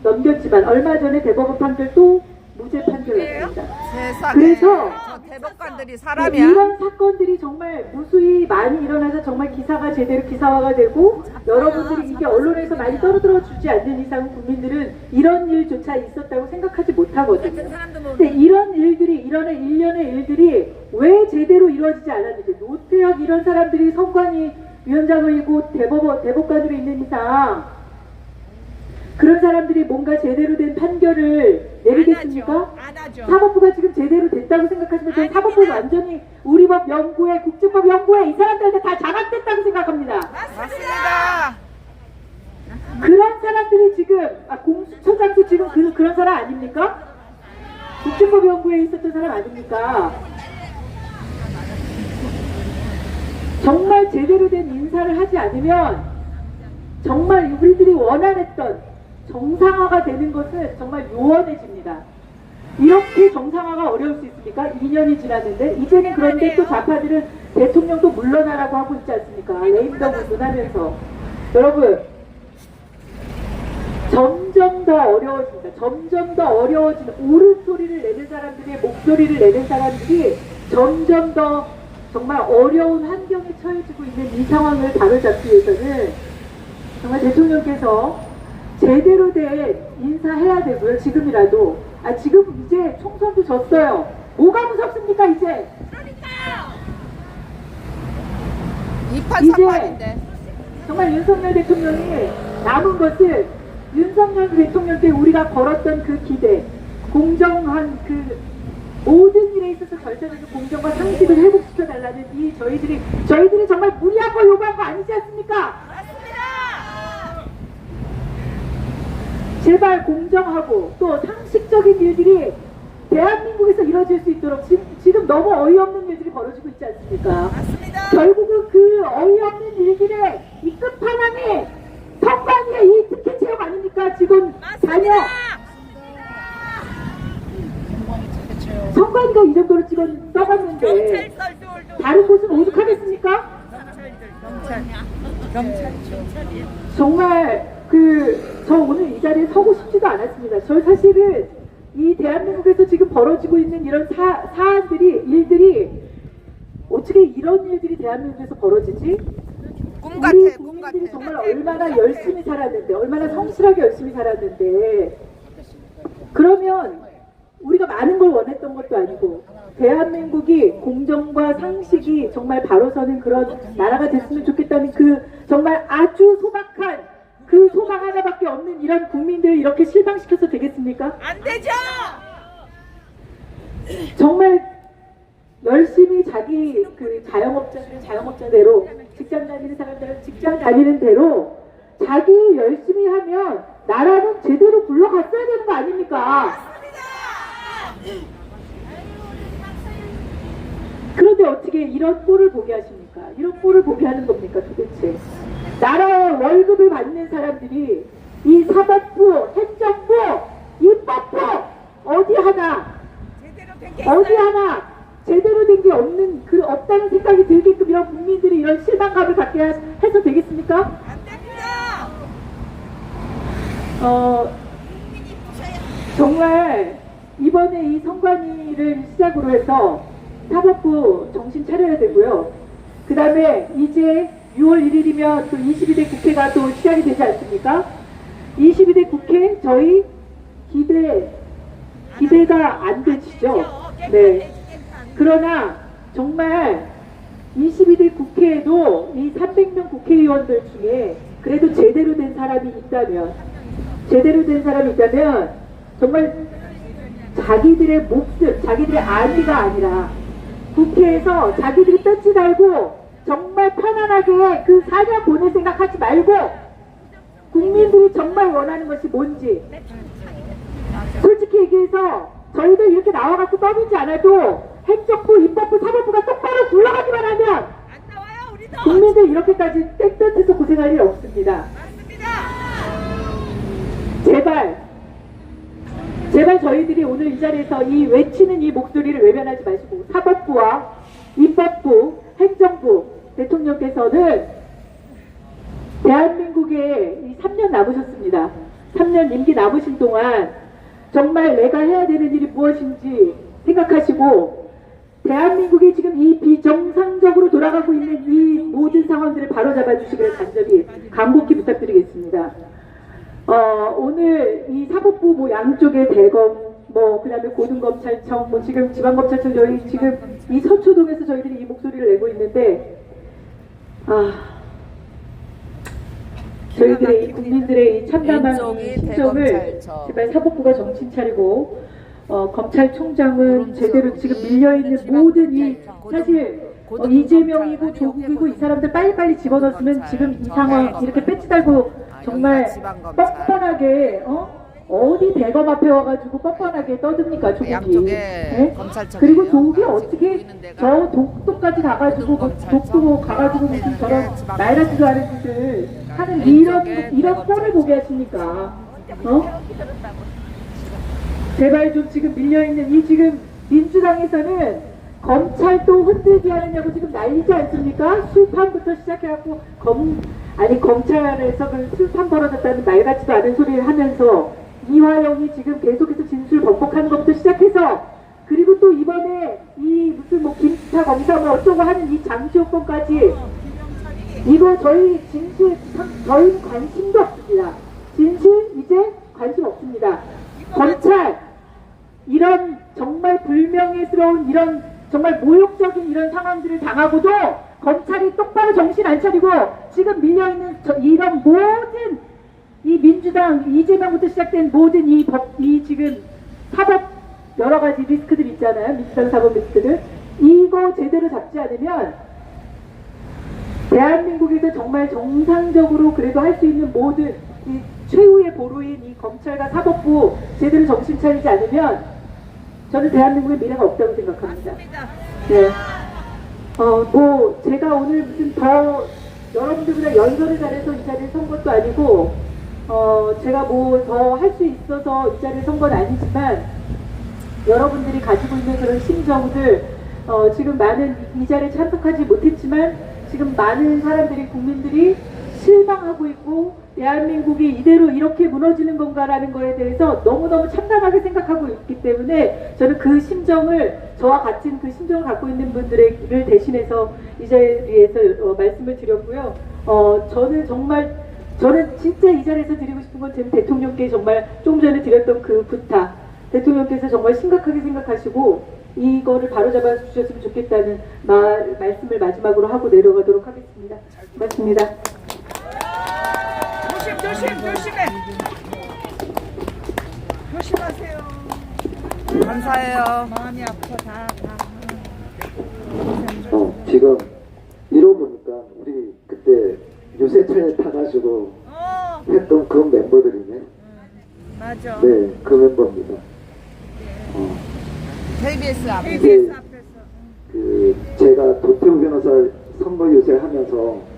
넘겼지만 얼마 전에 대법원 판결 또 무죄 판결을 났습니다. 세상에. 그래서 저 대법관들이 사람이야? 이런 사건들이 정말 무수히 많이 일어나서 정말 기사가 제대로 기사화가 되고 여러분들이 이게 언론에서 많이 떨어뜨려 주지 않는 이상 국민들은 이런 일조차 있었다고 생각하지 못하거든요. 근데 이런 일들이 일련의 일들이 왜 제대로 이루어지지 않았는지 노태혁 이런 사람들이 선관위 위원장이고 대법관으로 있는 이상 그런 사람들이 뭔가 제대로 된 판결을 내리겠습니까? 안 하죠. 사법부가 지금 제대로 됐다고 생각하시면 저는 사법부는 완전히 우리 법 연구에 국제법 연구에 이 사람들한테 다 장악됐다고 생각합니다. 맞습니다. 그런 사람들이 지금 공수처장도 지금 그런 사람 아닙니까? 국제법 연구에 있었던 사람 아닙니까? 정말 제대로 된 인사를 하지 않으면 정말 우리들이 원활했던 정상화가 되는 것은 정말 요원해집니다. 이렇게 정상화가 어려울 수 있습니까? 2년이 지났는데 이제는 그런데 또 좌파들은 대통령도 물러나라고 하고 있지 않습니까? 레임덕 운동하면서 여러분 점점 더 어려워집니다. 점점 더 어려워지는 옳은 소리를 내는 사람들의 목소리를 내는 사람들이 점점 더 정말 어려운 환경에 처해지고 있는 이 상황을 바로잡기 위해서는 정말 대통령께서 제대로 된 인사해야 되고요. 지금이라도. 지금 이제 총선도 졌어요. 뭐가 무섭습니까 이제? 이판 삼판인데. 정말 윤석열 대통령이 남은 것을 윤석열 대통령께 우리가 걸었던 그 기대, 공정한 그 모든 일에 있어서 절차적인 공정과 상식을 회복시켜 달라는 이 저희들이 정말 무리한 거 요구한 거 아니지 않습니까? 제발 공정하고 또 상식적인 일들이 대한민국에서 이루어질 수 있도록 지금 너무 어이없는 일들이 벌어지고 있지 않습니까? 결국은 그 어이없는 일들의 이 끝판왕이 선관위의 이 특혜 채용 아닙니까? 지금 자녀 선관위가 이 정도로 써갔는데 다른 곳은 오죽하겠습니까? 정말 저 오늘 이 자리에 서고 싶지도 않았습니다. 저 사실은 이 대한민국에서 지금 벌어지고 있는 이런 일들이 어떻게 이런 일들이 대한민국에서 벌어지지? 우리 국민들이 정말 얼마나 열심히 살았는데, 얼마나 성실하게 열심히 살았는데, 그러면 우리가 많은 걸 원했던 것도 아니고 대한민국이 공정과 상식이 정말 바로 서는 그런 나라가 됐으면 좋겠다는 그 정말 아주 소박한 그 소망 하나밖에 없는 이런 국민들을 이렇게 실망시켜서 되겠습니까? 안 되죠. 정말 열심히 자기 그 자영업자대로 직장 다니는 사람들은 직장 다니는 대로 자기 열심히 하면 나라는 제대로 굴러갔어야 되는 거 아닙니까? 그런데 어떻게 이런 꼴을 보게 하십니까? 이런 꼴을 보게 하는 겁니까 도대체? 나라의 월급을 받는 사람들이 이 사법부, 행정부, 입법부 어디 하나 제대로 된 게 없다는 생각이 들게끔 이런 국민들이 이런 실망감을 갖게 해서 되겠습니까? 안 됩니다. 정말 이번에 이 선관위를 시작으로 해서 사법부 정신 차려야 되고요. 그 다음에 이제 6월 1일이면 또 22대 국회가 또 시작이 되지 않습니까? 22대 국회 저희 기대가 안 되시죠? 네. 그러나 정말 22대 국회에도 이 300명 국회의원들 중에 그래도 제대로 된 사람이 있다면 정말 자기들의 목숨, 자기들의 안위가 아니라 국회에서 자기들이 뺏지 달고 정말 편안하게 그 4년 보낼 생각하지 말고 국민들이 정말 원하는 것이 뭔지 솔직히 얘기해서 저희들 이렇게 나와갖고 떠들지 않아도 행정부, 입법부, 사법부가 똑바로 굴러가기만 하면 안 나와요 우리도. 국민들 이렇게까지 땡볕에서 고생할 일 없습니다. 맞습니다. 제발 저희들이 오늘 이 자리에서 이 외치는 이 목소리를 외면하지 마시고 사법부와 입법부, 행정부, 대통령께서는 대한민국에 이 3년 남으셨습니다. 3년 임기 남으신 동안 정말 내가 해야 되는 일이 무엇인지 생각하시고 대한민국이 지금 이 비정상적으로 돌아가고 있는 이 모든 상황들을 바로잡아 주시기를 간절히 간곡히 부탁드리겠습니다. 오늘 이 사법부 양쪽의 대검 그다음에 고등검찰청 지금 지방검찰청 저희 지금 이 서초동에서 저희들이 이 목소리를 내고 있는데 저희들의 이 국민들의 이 참담한 심정을 제발 사법부가 정신 차리고 검찰총장은 제대로 지금 밀려있는 모든 이 사실 이재명이고 조국이고 이 사람들 빨리빨리 집어넣었으면 지금 이 상황 이렇게 배치 달고 정말 뻔뻔하게 어디 대검 앞에 와가지고 뻔뻔하게 떠듭니까 조국이. 네? 그리고 조국이 어떻게 저 독도까지 가가지고 독도 가가지고 무슨 저런 말 같지도 않은 짓을 하는 이런 꼴을 보게 하십니까? 제발 좀 지금 밀려있는 지금 민주당에서는 검찰도 흔들지 않느냐고 지금 난리지 않습니까? 술판부터 시작해갖고 검찰에서 그 술판 벌어졌다는 말 같지도 않은 소리를 하면서 이화영이 지금 계속해서 진술 번복하는 것부터 시작해서 그리고 또 이번에 이 무슨 김수타 검사 어쩌고 하는 이 장시호 건까지 이거 저희 진실 저희 관심도 없습니다. 진실 이제 관심 없습니다. 검찰 이런 정말 불명예스러운 이런 정말 모욕적인 이런 상황들을 당하고도 검찰이 똑바로 정신 안 차리고 지금 밀려있는 이런 모든 이 민주당 이재명부터 시작된 모든 이 지금 사법 여러 가지 리스크들 있잖아요. 민주당 사법 리스크들. 이거 제대로 잡지 않으면 대한민국에서 정말 정상적으로 그래도 할 수 있는 모든 이 최후의 보루인 이 검찰과 사법부 제대로 정신 차리지 않으면 저는 대한민국의 미래가 없다고 생각합니다. 네. 뭐 제가 오늘 무슨 더 여러분들보다 연설을 잘해서 이 자리에 선 것도 아니고 제가 뭐 더 할 수 있어서 이 자리에 선 건 아니지만 여러분들이 가지고 있는 그런 심정들 지금 많은 이 자리에 참석하지 못했지만 지금 많은 사람들이 국민들이 실망하고 있고 대한민국이 이대로 이렇게 무너지는 건가라는 거에 대해서 너무너무 참담하게 생각하고 있기 때문에 저는 그 심정을 저와 같은 그 심정을 갖고 있는 분들을 대신해서 이 자리에서 말씀을 드렸고요. 저는 진짜 이 자리에서 드리고 싶은 건 저는 대통령께 정말 조금 전에 드렸던 그 부탁, 대통령께서 정말 심각하게 생각하시고 이거를 바로잡아 주셨으면 좋겠다는 말씀을 마지막으로 하고 내려가도록 하겠습니다. 고맙습니다. 조심해. 조심하세요. 감사해요. 마음이 아파 다. 지금 이러고 보니까 우리 그때 유세차에 타가지고 했던 그 멤버들이네. 맞아. 네, 그 멤버입니다. KBS 앞에. KBS 앞에서. 제가 도태우 변호사 선거 유세하면서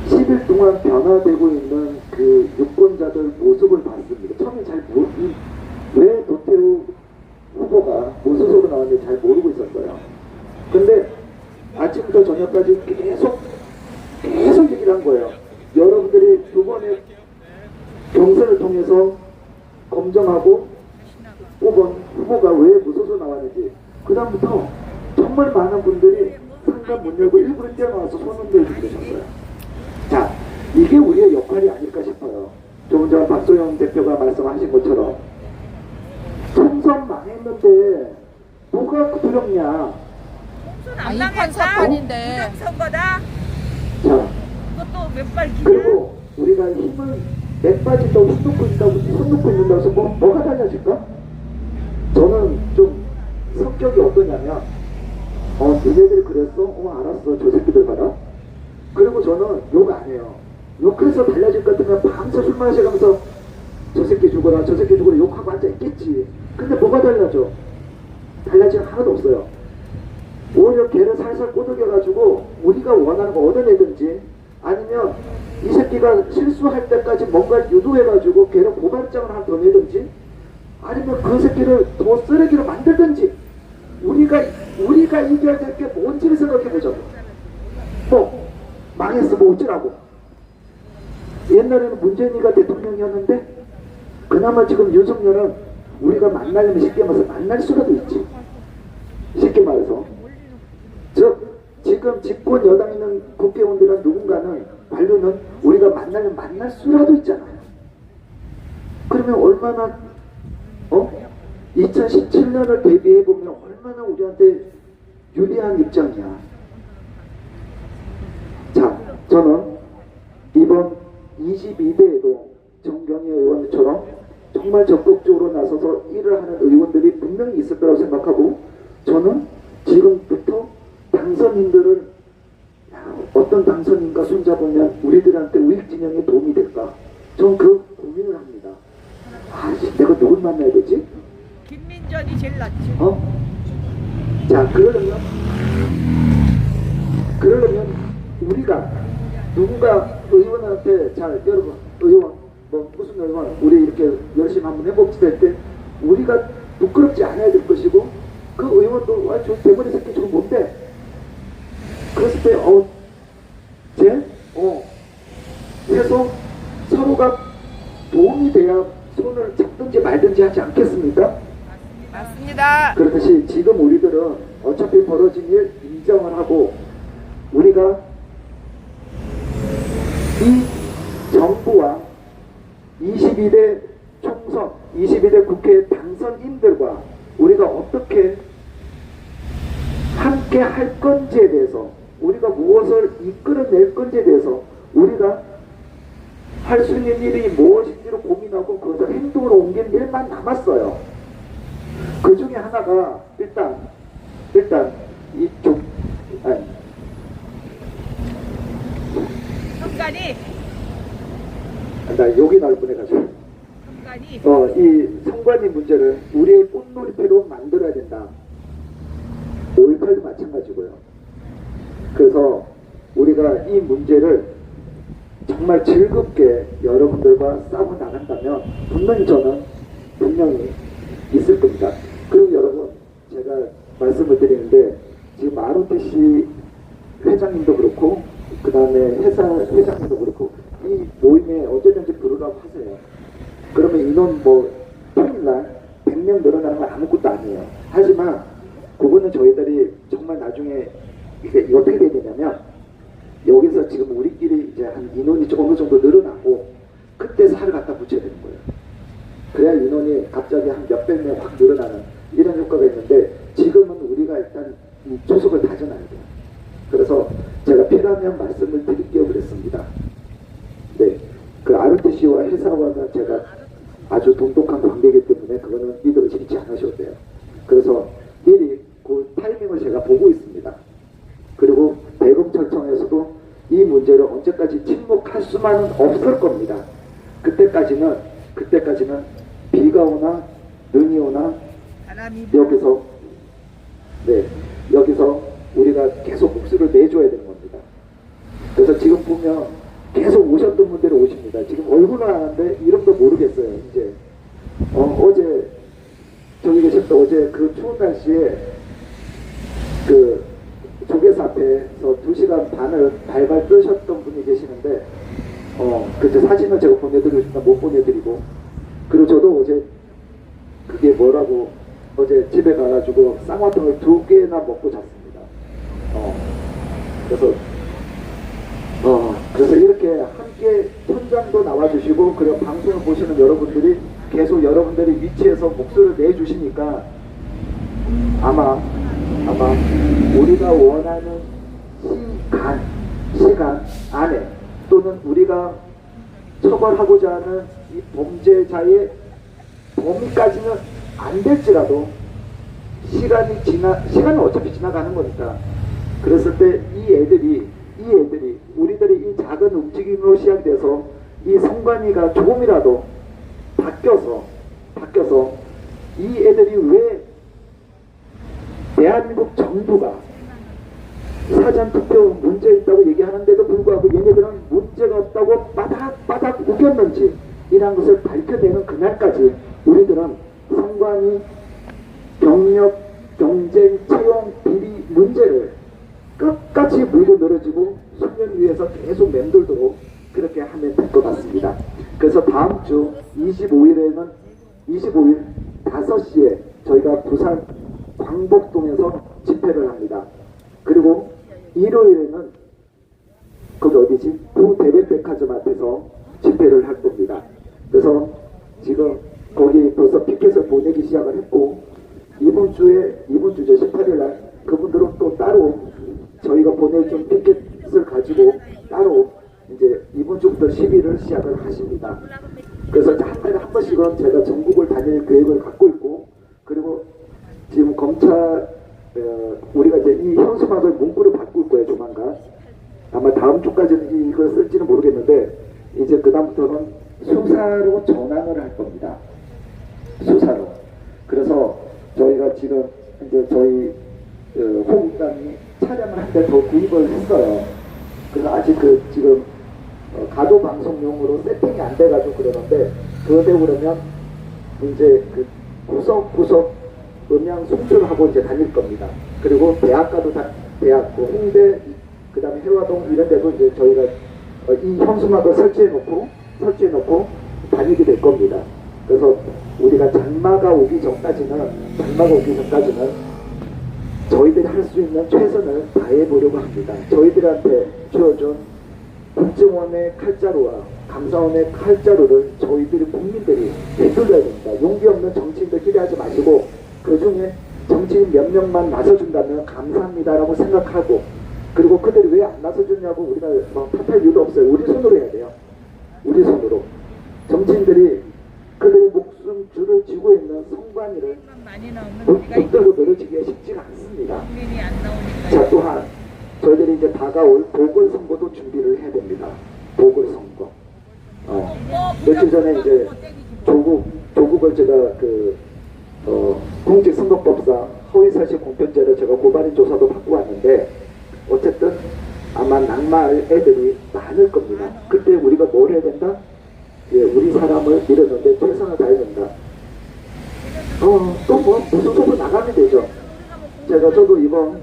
10일 동안 변화되고 있는 그 유권자들 모습을 봤습니다. 처음에 왜 도태우 후보가 무소속으로 나왔는지 잘 모르고 있었어요. 근데 아침부터 저녁까지 계속 얘기를 한 거예요. 여러분들이 두 번의 경선을 통해서 검증하고 뽑은 후보가 왜 무소속으로 나왔는지 그 다음부터 정말 많은 분들이 상담 못 열고 일부러 뛰어나와서 손 흔들고 그러셨어요. 자, 이게 우리의 역할이 아닐까 싶어요. 조금 전 박소영 대표가 말씀하신 것처럼 총선 망했는데 뭐가 두렵냐. 이판 사판인데. 선거다. 자, 그것도 몇발 기냐? 그리고 우리가 힘을 몇 빠진다고 손 놓고 있는다고 해서 뭐가 달라질까? 저는 좀 성격이 어떠냐면 니네들 그랬어? 알았어. 저 새끼들 봐라. 그리고 저는 욕 안 해요. 욕해서 달라질 것 같으면 밤새 술 마셔가면서 저 새끼 죽어라 저 새끼 죽어라 욕하고 앉아있겠지. 근데 뭐가 달라져? 달라지는 하나도 없어요. 오히려 걔를 살살 꼬드겨가지고 우리가 원하는 거 얻어내든지 아니면 이 새끼가 실수할 때까지 뭔가 유도해가지고 걔를 고발장을 하나 더 내든지 아니면 그 새끼를 더 쓰레기로 만들든지 우리가 이겨야 될 게 뭔지를 생각해보자고. 뭐 망했어 뭐 어쩌라고. 옛날에는 문재인이가 대통령이었는데 그나마 지금 윤석열은 우리가 만나려면 쉽게 말해서 만날 수라도 있지. 쉽게 말해서 지금 집권 여당에 있는 국회의원들은 누군가는 관료는 우리가 만나면 만날 수라도 있잖아요. 그러면 얼마나 2017년을 대비해보면 얼마나 우리한테 유리한 입장이야. 자, 저는 이번 22대에도 정경희 의원처럼 정말 적극적으로 나서서 일을 하는 의원들이 분명히 있을 거라고 생각하고 저는 지금부터 당선인들을 어떤 당선인과 손잡으면 우리들한테 우익진영에 도움이 될까? 저는 그 고민을 합니다. 내가 누굴 만나야 되지? 김민전이 제일 낫지. 자, 그러려면 우리가 누군가 의원한테 잘 여러분 의원 뭐 무슨 의원 우리 이렇게 열심히 한번 해봅시다 할 때 우리가 부끄럽지 않아야 될 것이고 그 의원도 저 대머리 새끼 저거 뭔데? 그랬을 때 해서 서로가 도움이 돼야 손을 잡든지 말든지 하지 않겠습니까? 맞습니다. 그렇듯이 지금 우리들은 어차피 벌어진 일 인정을 하고 우리가 이 정부와 22대 총선, 22대 국회 당선인들과 우리가 어떻게 함께 할 건지에 대해서 우리가 무엇을 이끌어낼 건지에 대해서 우리가 할 수 있는 일이 무엇인지를 고민하고 그것을 행동으로 옮기는 일만 남았어요. 그 중에 하나가 일단 이쪽 성관이 나 여기 나올 뻔해가지고 이 성관이 문제를 우리의 꽃놀이터로 만들어야 된다. 5.18도 마찬가지고요. 그래서 우리가 이 문제를 정말 즐겁게 여러분들과 싸워 나간다면 분명히 있을 겁니다. 그리고 여러분, 제가 말씀을 드리는데 지금 ROTC 회장님도 그렇고 그 다음에 회사 회장님도 그렇고 이 모임에 언제든지 부르라고 하세요. 그러면 인원 평일날 100명 늘어나는 건 아무것도 아니에요. 하지만 그거는 저희들이 정말 나중에 이게 어떻게 되냐면 여기서 지금 우리끼리 이제 한 인원이 어느 정도 늘어나고 그때 살을 갖다 붙여야 되는 거예요. 그래야 인원이 갑자기 한 몇백 명 확 늘어나는 이런 효과가 있는데 지금은 우리가 일단 이 조직을 다져놔야 돼요. 그래서 제가 필요하면 말씀을 드릴게요 그랬습니다. 네, 그 ROTC와 회사와가 제가 아주 돈독한 관계이기 때문에 그거는 믿음을 잃지 않으셔도 돼요. 그래서 미리 그 타이밍을 제가 보고 있습니다. 그리고 대검찰청에서도 이 문제를 언제까지 침묵할 수만은 없을 겁니다. 그때까지는 비가 오나 눈이 오나 여기서 우리가 계속 목소리를 내줘야 되는 겁니다. 그래서 지금 보면 계속 오셨던 분들이 오십니다. 지금 얼굴은 아는데 이름도 모르겠어요. 이제 어제 저기 계셨던 어제 그 추운 날씨에 그 조계사 앞에서 2시간 반을 발발 뜨셨던 분이 계시는데 그때 사진을 제가 보내드리고 싶다 못 보내드리고 그리고 저도 어제 그게 뭐라고 어제 집에 가가지고 쌍화탕을 2개나 먹고 잤습니다. 그래서 이렇게 함께 현장도 나와주시고 그리고 방송을 보시는 여러분들이 계속 여러분들이 위치에서 목소리를 내주시니까 아마 우리가 원하는 시간 안에 또는 우리가 처벌하고자 하는 이 범죄자의 범위까지는 안 될지라도 시간은 어차피 지나가는 거니까 그랬을 때 이 애들이 우리들이 이 작은 움직임으로 시작돼서 이 성관이가 조금이라도 바뀌어서 이 애들이 왜 대한민국 정부가 사전투표 문제 있다고 얘기하는데도 불구하고 얘네들은 문제가 없다고 바닥 우겼는지 이런 것을 밝혀내는 그날까지 우리들은 성관이 경력, 경쟁, 채용, 비리 문제를 끝까지 물고 늘어지고 수면 위에서 계속 맴돌도록 그렇게 하면 될 것 같습니다. 그래서 다음 주 25일 5시에 저희가 부산 광복동에서 집회를 합니다. 그리고 일요일에는 거기 어디지? 구대백백화점 앞에서 집회를 할 겁니다. 그래서 지금 거기 벌써 피켓을 보내기 시작을 했고 이번 주죠 18일날 그분들은 또 따로 저희가 보내준 피켓을 가지고 따로 이제 이번 주부터 10일을 시작을 하십니다. 그래서 한 달에 한 번씩은 제가 전국을 다닐 계획을 갖고 있고 그리고 지금 검찰 우리가 이제 이 현수막을 문구를 바꿀 거예요 조만간. 아마 다음 주까지는 이걸 쓸지는 모르겠는데 이제 그 다음부터는 수사로 전환을 할 겁니다. 수사로. 그래서 저희가 지금 이제 저희 호국당이 차량을 한 대 더 구입을 했어요. 그래서 아직 지금 가도 방송용으로 세팅이 안 돼가지고 그러는데 그거 되고 그러면 이제 구석구석 음향 송출하고 이제 다닐 겁니다. 그리고 대학가도 대학, 홍대, 그 다음에 해화동 이런 데도 이제 저희가 이 현수막을 설치해 놓고 다니게 될 겁니다. 그래서 우리가 장마가 오기 전까지는 저희들이 할 수 있는 최선을 다해보려고 합니다. 저희들한테 주어준 국정원의 칼자루와 감사원의 칼자루를 저희들이 국민들이 되돌려야 됩니다. 용기 없는 정치인들 기대하지 마시고 그 중에 정치인 몇 명만 나서준다면 감사합니다라고 생각하고 그리고 그들이 왜 안 나서줬냐고 우리가 탓할 이유도 없어요. 우리 손으로 해야 돼요. 우리 손으로 정치인들이 그들의 목숨줄을 쥐고 있는 성관이를 많이 나오면 붙들고 늘어지기가 쉽지가 않습니다. 국민이 안 나오니까. 자, 또한 저희들이 이제 다가올 보궐선거도 준비를 해야 됩니다. 보궐선거. 며칠 전에 이제 조국을 제가 공직선거법상 허위사실 공표죄로 제가 고발인 조사도 받고 왔는데, 어쨌든 아마 낙마할 애들이 많을 겁니다. 그때 우리가 뭘 해야 된다? 예, 우리 사람을 밀었는데 최선을 다해야 된다. 또 뭐 무슨 속으로 나가면 되죠. 저도 이번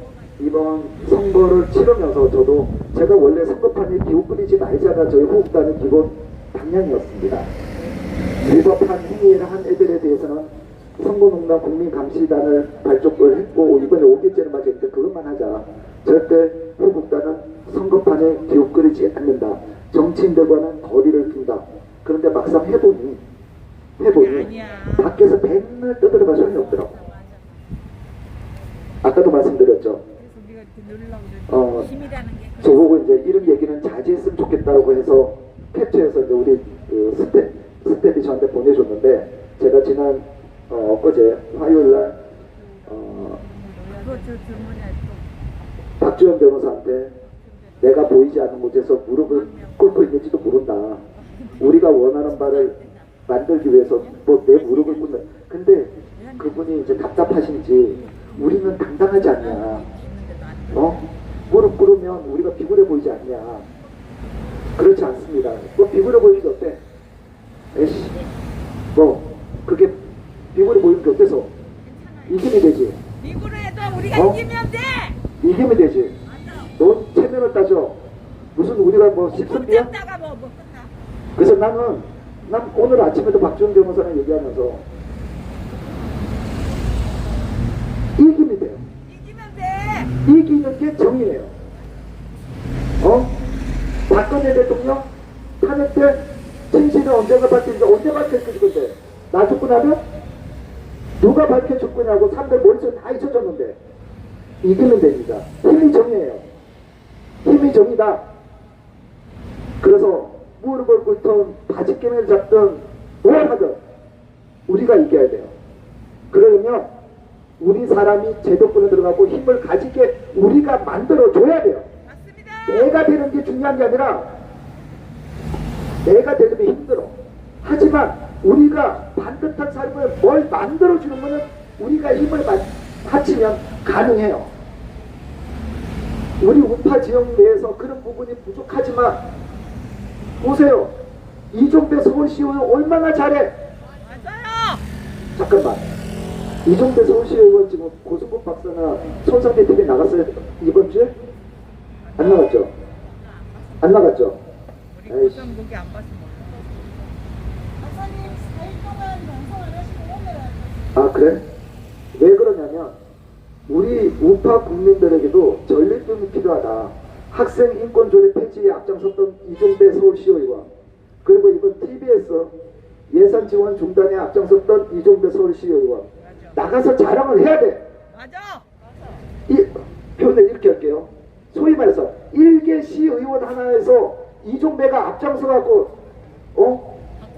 선거를 치르면서 저도 제가 원래 선거판에 기웃거리지 말자가 저희 후보단의 기본 방향이었습니다. 위법한 행위를 한 애들에 대해서는 선거농단 국민감시단을 발족을 했고, 이번에 5개째를 맞았는데 그것만 하자. 절대 후보단은 선거판에 기웃거리지 않는다. 정치인들과는 거리를 둔다. 그런데 막상 해보니 밖에서 맨날 떠들어봐 소용이 없더라고. 아까도 말씀드렸죠. 저보고 이제 이런 얘기는 자제했으면 좋겠다고 해서 캡처해서 이제 우리 스텝이 저한테 보내줬는데, 제가 지난 엊그제 화요일날 박주현 변호사한테 내가 보이지 않는 곳에서 무릎을 꿇고 있는지도 모른다. 우리가 원하는 바를 만들기 위해서 뭐 내 무릎을 꿇는. 근데 그분이 이제 답답하신지 우리는 당당하지 않냐. 무릎 꿇으면 우리가 비굴해 보이지 않냐. 그렇지 않습니다. 뭐 비굴해 보이지 어때? 에이씨, 뭐 그게 비굴해 보이는 게 어때서? 이기면 되지. 미국에도 우리가 이기면 돼. 이기면 되지. 넌 체면을 따져. 무슨 우리가 뭐 십선비야? 그래서 난 오늘 아침에도 박지원 변호사랑 얘기하면서 이기면 돼요. 이기는 게 정의예요. 박근혜 대통령 탄핵 때 진실은 언제가 밝혀지지, 언제 밝혀질 건데, 나 죽고 나면 누가 밝혀줄 거냐고 사람들 머릿속에 다 잊혀졌는데, 이기면 됩니다. 힘이 정의예요. 힘이 정의다. 그래서 무릎을 꿇든 바지끈을 잡든 뭘 하든 우리가 이겨야 돼요. 그러려면 우리 사람이 제도권에 들어가고 힘을 가지게 우리가 만들어줘야 돼요. 맞습니다. 내가 되는 게 중요한 게 아니라 내가 되는 게 힘들어. 하지만 우리가 반듯한 삶을 뭘 만들어주는 거는 우리가 힘을 합치면 가능해요. 우리 우파 지역 내에서 그런 부분이 부족하지만 보세요. 이종배 서울시의원 얼마나 잘해. 맞아요. 잠깐만. 이종배 서울시의원 지금 고승국 박사나 손상대 TV 나갔어요? 이번 주에? 안 나갔죠? 안 나갔죠? 우리 고성국이 안 봐서 아, 그래? 왜 그러냐면 우리 우파 국민들에게도 전립품이 필요하다. 학생 인권 조례 폐지에 앞장섰던 이종배 서울시의원, 그리고 이번 TBS 예산 지원 중단에 앞장섰던 이종배 서울시의원, 나가서 자랑을 해야 돼. 맞아. 이 표현을 이렇게 할게요. 소위 말해서 일개 시의원 하나에서 이종배가 앞장서갖고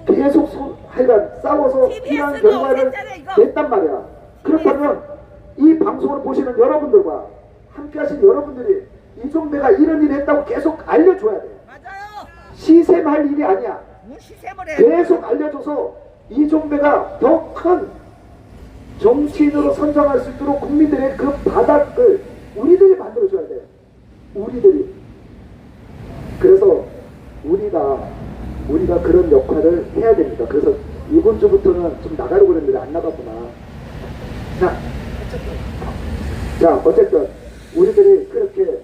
계속 하여간 싸워서 이런 결과를 냈단 말이야. 그렇다면 이 방송을 보시는 여러분들과 함께 하신 여러분들이 이종배가 이런 일을 했다고 계속 알려줘야 돼. 맞아요. 시샘할 일이 아니야. 시샘을 해. 계속 알려줘서 이종배가 더 큰 정치인으로 선정할 수 있도록 국민들의 그 바닥을 우리들이 만들어줘야 돼. 우리들이. 그래서 우리가 그런 역할을 해야 됩니다. 그래서 이번 주부터는 좀 나가려고 그랬는데 안 나갔구나. 자, 어쨌든 우리들이 그렇게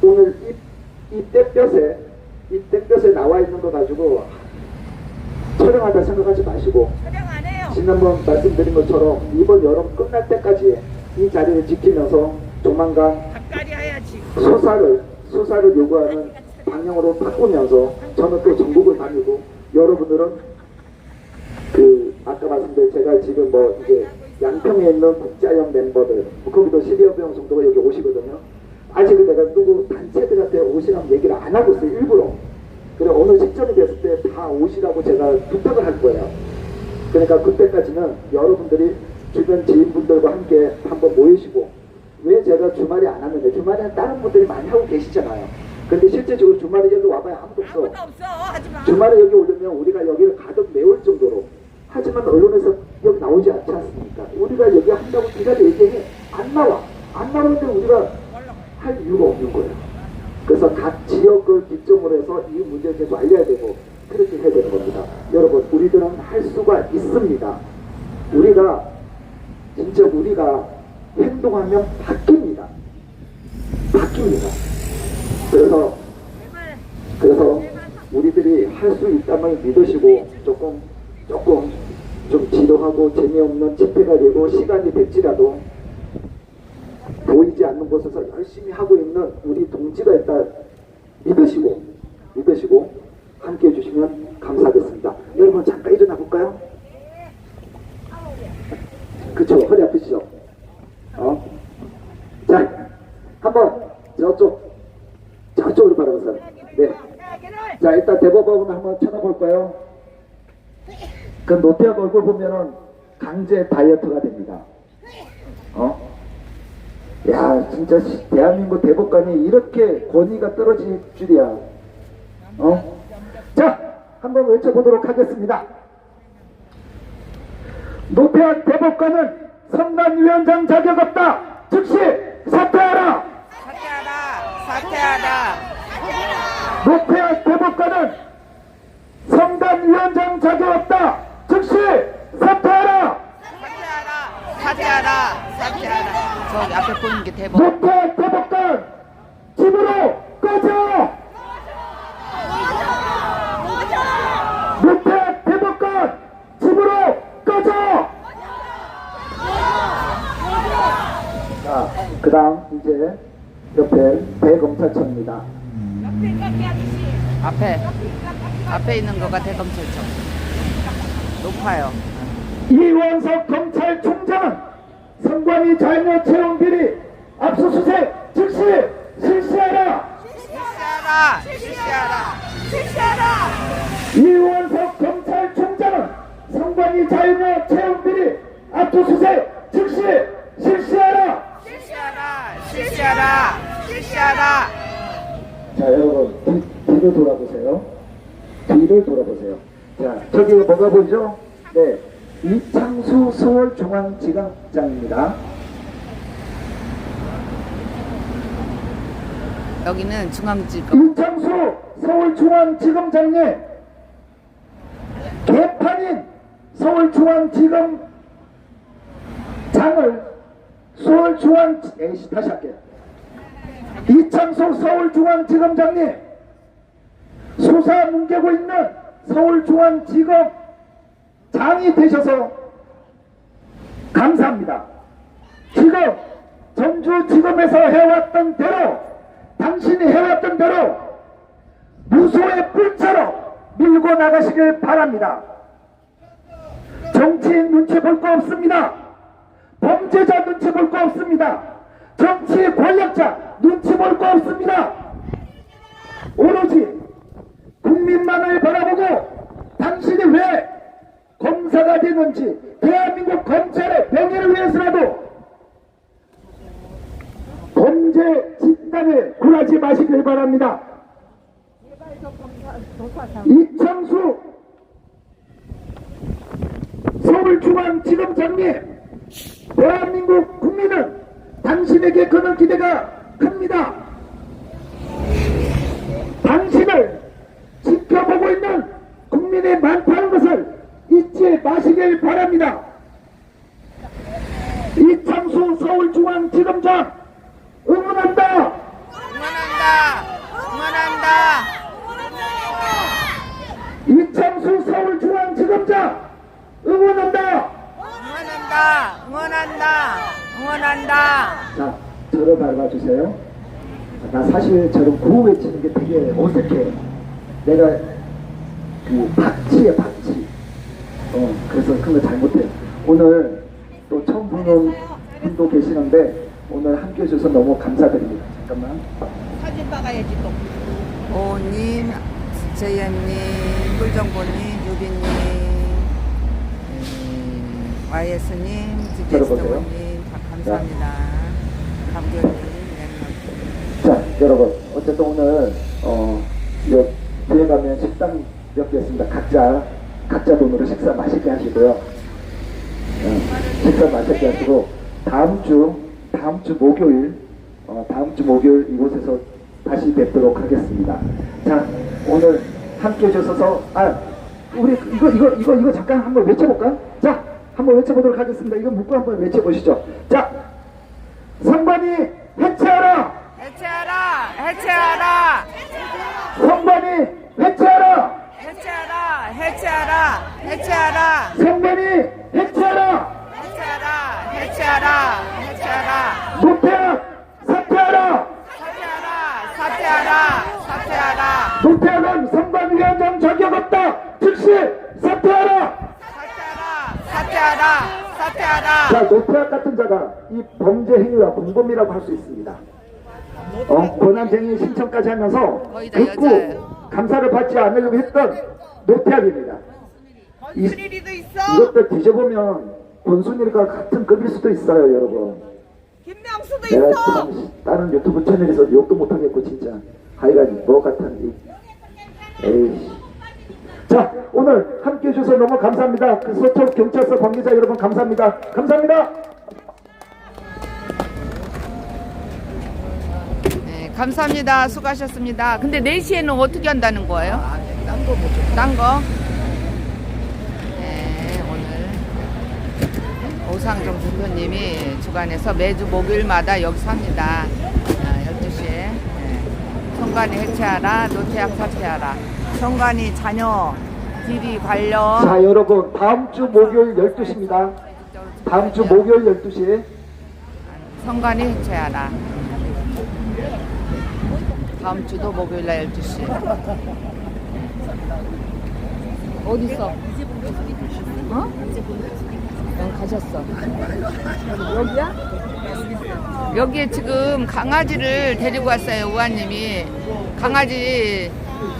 오늘 이 땡볕에 나와 있는 거 가지고 촬영하다 생각하지 마시고, 촬영 안 해요. 지난번 말씀드린 것처럼 이번 여름 끝날 때까지 이 자리를 지키면서 조만간 닭다리 해야지. 수사를 요구하는 방향으로 바꾸면서 저는 또 전국을 다니고, 여러분들은 아까 말씀드린 제가 지금 뭐 이제 양평에 있는 국자형 멤버들, 거기도 10여 명 정도가 여기 오시거든요. 아직은 내가 누구 단체들한테 오시라고 얘기를 안 하고 있어요, 일부러. 그리고 어느 시점이 됐을 때 다 오시라고 제가 부탁을 할 거예요. 그러니까 그때까지는 여러분들이 주변 지인분들과 함께 한번 모이시고, 왜 제가 주말에 안 하는데, 주말에는 다른 분들이 많이 하고 계시잖아요. 근데 실제적으로 주말에 여기 와봐야 아무도 없어. 아무도 없어. 하지 마. 주말에 여기 오려면 우리가 여기를 가득 메울 정도로. 하지만 언론에서 여기 나오지 않지 않습니까? 우리가 여기 한다고 기자들 얘기해. 안 나와. 안 나오는데 우리가 할 이유가 없는 거예요. 그래서 각 지역을 기점으로 해서 이 문제를 계속 알려야 되고, 그렇게 해야 되는 겁니다. 여러분, 우리들은 할 수가 있습니다. 진짜 우리가 행동하면 바뀝니다. 그래서 우리들이 할 수 있다면 믿으시고, 조금 좀 지루하고 재미없는 집회가 되고 시간이 될지라도 보이지 않는 곳에서 열심히 하고 있는 우리 동지가 있다 믿으시고 함께 해주시면 감사하겠습니다. 여러분 잠깐 일어나 볼까요? 그쵸, 허리 아프시죠? 자, 한번 저쪽으로 바라보세요. 네. 자, 일단 대법원을 한번 쳐다볼까요? 그 노태학 얼굴 보면은 강제 다이어트가 됩니다. 야, 진짜 대한민국 대법관이 이렇게 권위가 떨어질 줄이야. 자, 한번 외쳐보도록 하겠습니다. 노태학 대법관은 선관위원장 자격 없다. 즉시 사퇴하라. 사퇴하라. 노태학 대법관은 선관위원장 자격 없다. 즉시 사퇴하라. 사퇴하라. 저기 앞에 보이는 게 대법. 노태학 대법관 집으로 꺼져. 노태학 대법관 집으로 꺼져. 자, 그 다음 이제 옆에 대검찰청입니다. 앞에 있는 거가 대검찰청. 높아요. 이원석 검찰총장은 선관위 자녀 채용 비리 압수수색 즉시 실시하라. 이원석 검찰총장은 선관위 자녀 채용 비리 압수수색 즉시 실시하라. 자, 여러분 뒤를 돌아보세요. 자, 저기 뭐가 보이죠? 네, 이창수 서울중앙지검장입니다. 여기는 중앙지검. 이창수 서울중앙지검장님, 개판인 서울중앙지검장을 다시 할게요. 이창수 서울중앙지검장님, 수사 뭉개고 있는 서울중앙지검장이 되셔서 감사합니다. 지금 전주지검에서 해왔던 대로, 당신이 해왔던 대로 무소의 뿔처럼 밀고 나가시길 바랍니다. 정치인 눈치 볼 거 없습니다. 범죄자 눈치 볼 거 없습니다. 정치 권력자 눈치 볼 거 없습니다. 오로지 국민만을 바라보고 당신이 왜 검사가 되는지, 대한민국 검찰의 명예를 위해서라도 범죄 집단에 굴하지 마시길 바랍니다. 이창수 서울중앙지검장님, 대한민국 국민은 당신에게 거는 기대가 큽니다. 당신을 지켜보고 있는 국민이 많다는 것을 잊지 마시길 바랍니다. 이창수 서울중앙지검장 응원한다. 이창수 서울중앙지검장 응원한다. 자, 저를 밟아주세요. 나 사실 저런 구호 외치는 게 되게 어색해. 내가 그 박치야, 박치. 그래서 그거 잘못해. 오늘 또 처음 보는 분도 계시는데 오늘 함께 해주셔서 너무 감사드립니다. 잠깐만. 사진 박아야지 또. 오님 JM님, 꿀정보님, 유빈님, YS님, DJ스토님 다 감사합니다. 감귤님, 자, 여러분, 어쨌든 오늘 뒤에 가면 식당 몇 개 있습니다. 각자 돈으로 식사 맛있게 하시고요. 식사 맛있게 하시고 다음 주 목요일 이곳에서 다시 뵙도록 하겠습니다. 자, 오늘 함께 해주셔서 우리 이거 잠깐 한번 외쳐볼까? 자, 한번 외쳐보도록 하겠습니다. 이거 묻고 한번 외쳐보시죠. 자, 성관이 해체하라! 해체하라! 해체하라! 성관이 해체하라! 해체하라! 해체하라! 해체하라! 성관이 해체하라! 해체하라! 해체하라! 해체하라! 노태악 사퇴하라! 사퇴하라! 사퇴하라! 사퇴하라! 노태악은 성관위원장 자격 없다! 즉시 사퇴하라! 사퇴하라! 사퇴하라! 사퇴하라! 자, 노태악 같은 자가 이 범죄 행위와 공범이라고 할 수 있습니다. 권한쟁의 신청까지 하면서 거의 다 여자예요. 극구 감사를 받지 않으려고 했던 노태악입니다. 권순일이도 있어. 이것들 뒤져보면 권순일과 같은 급일 수도 있어요, 여러분. 김명수도 내가 있어. 참 다른 유튜브 채널에서 욕도 못하겠고 진짜 하여간 뭐 같은 에이씨. 자, 오늘 함께 해주셔서 너무 감사합니다. 그 서초 경찰서 관계자 여러분 감사합니다. 감사합니다. 네, 감사합니다. 수고하셨습니다. 근데 4시에는 어떻게 한다는 거예요? 딴 거? 네, 오늘 오상종 대표님이 주관해서 매주 목요일마다 여기서 합니다. 12시에. 네. 성관이 해체하라, 노태악 사퇴하라. 성관이 자녀 비리 관련. 자, 여러분 다음 주 목요일 12시입니다. 다음 주 목요일 12시. 성관이 해체하라. 다음 주도 목요일날 12시. 어딨어? 어? 응, 가셨어. 여기야? 여기에 지금 강아지를 데리고 왔어요, 우아님이. 강아지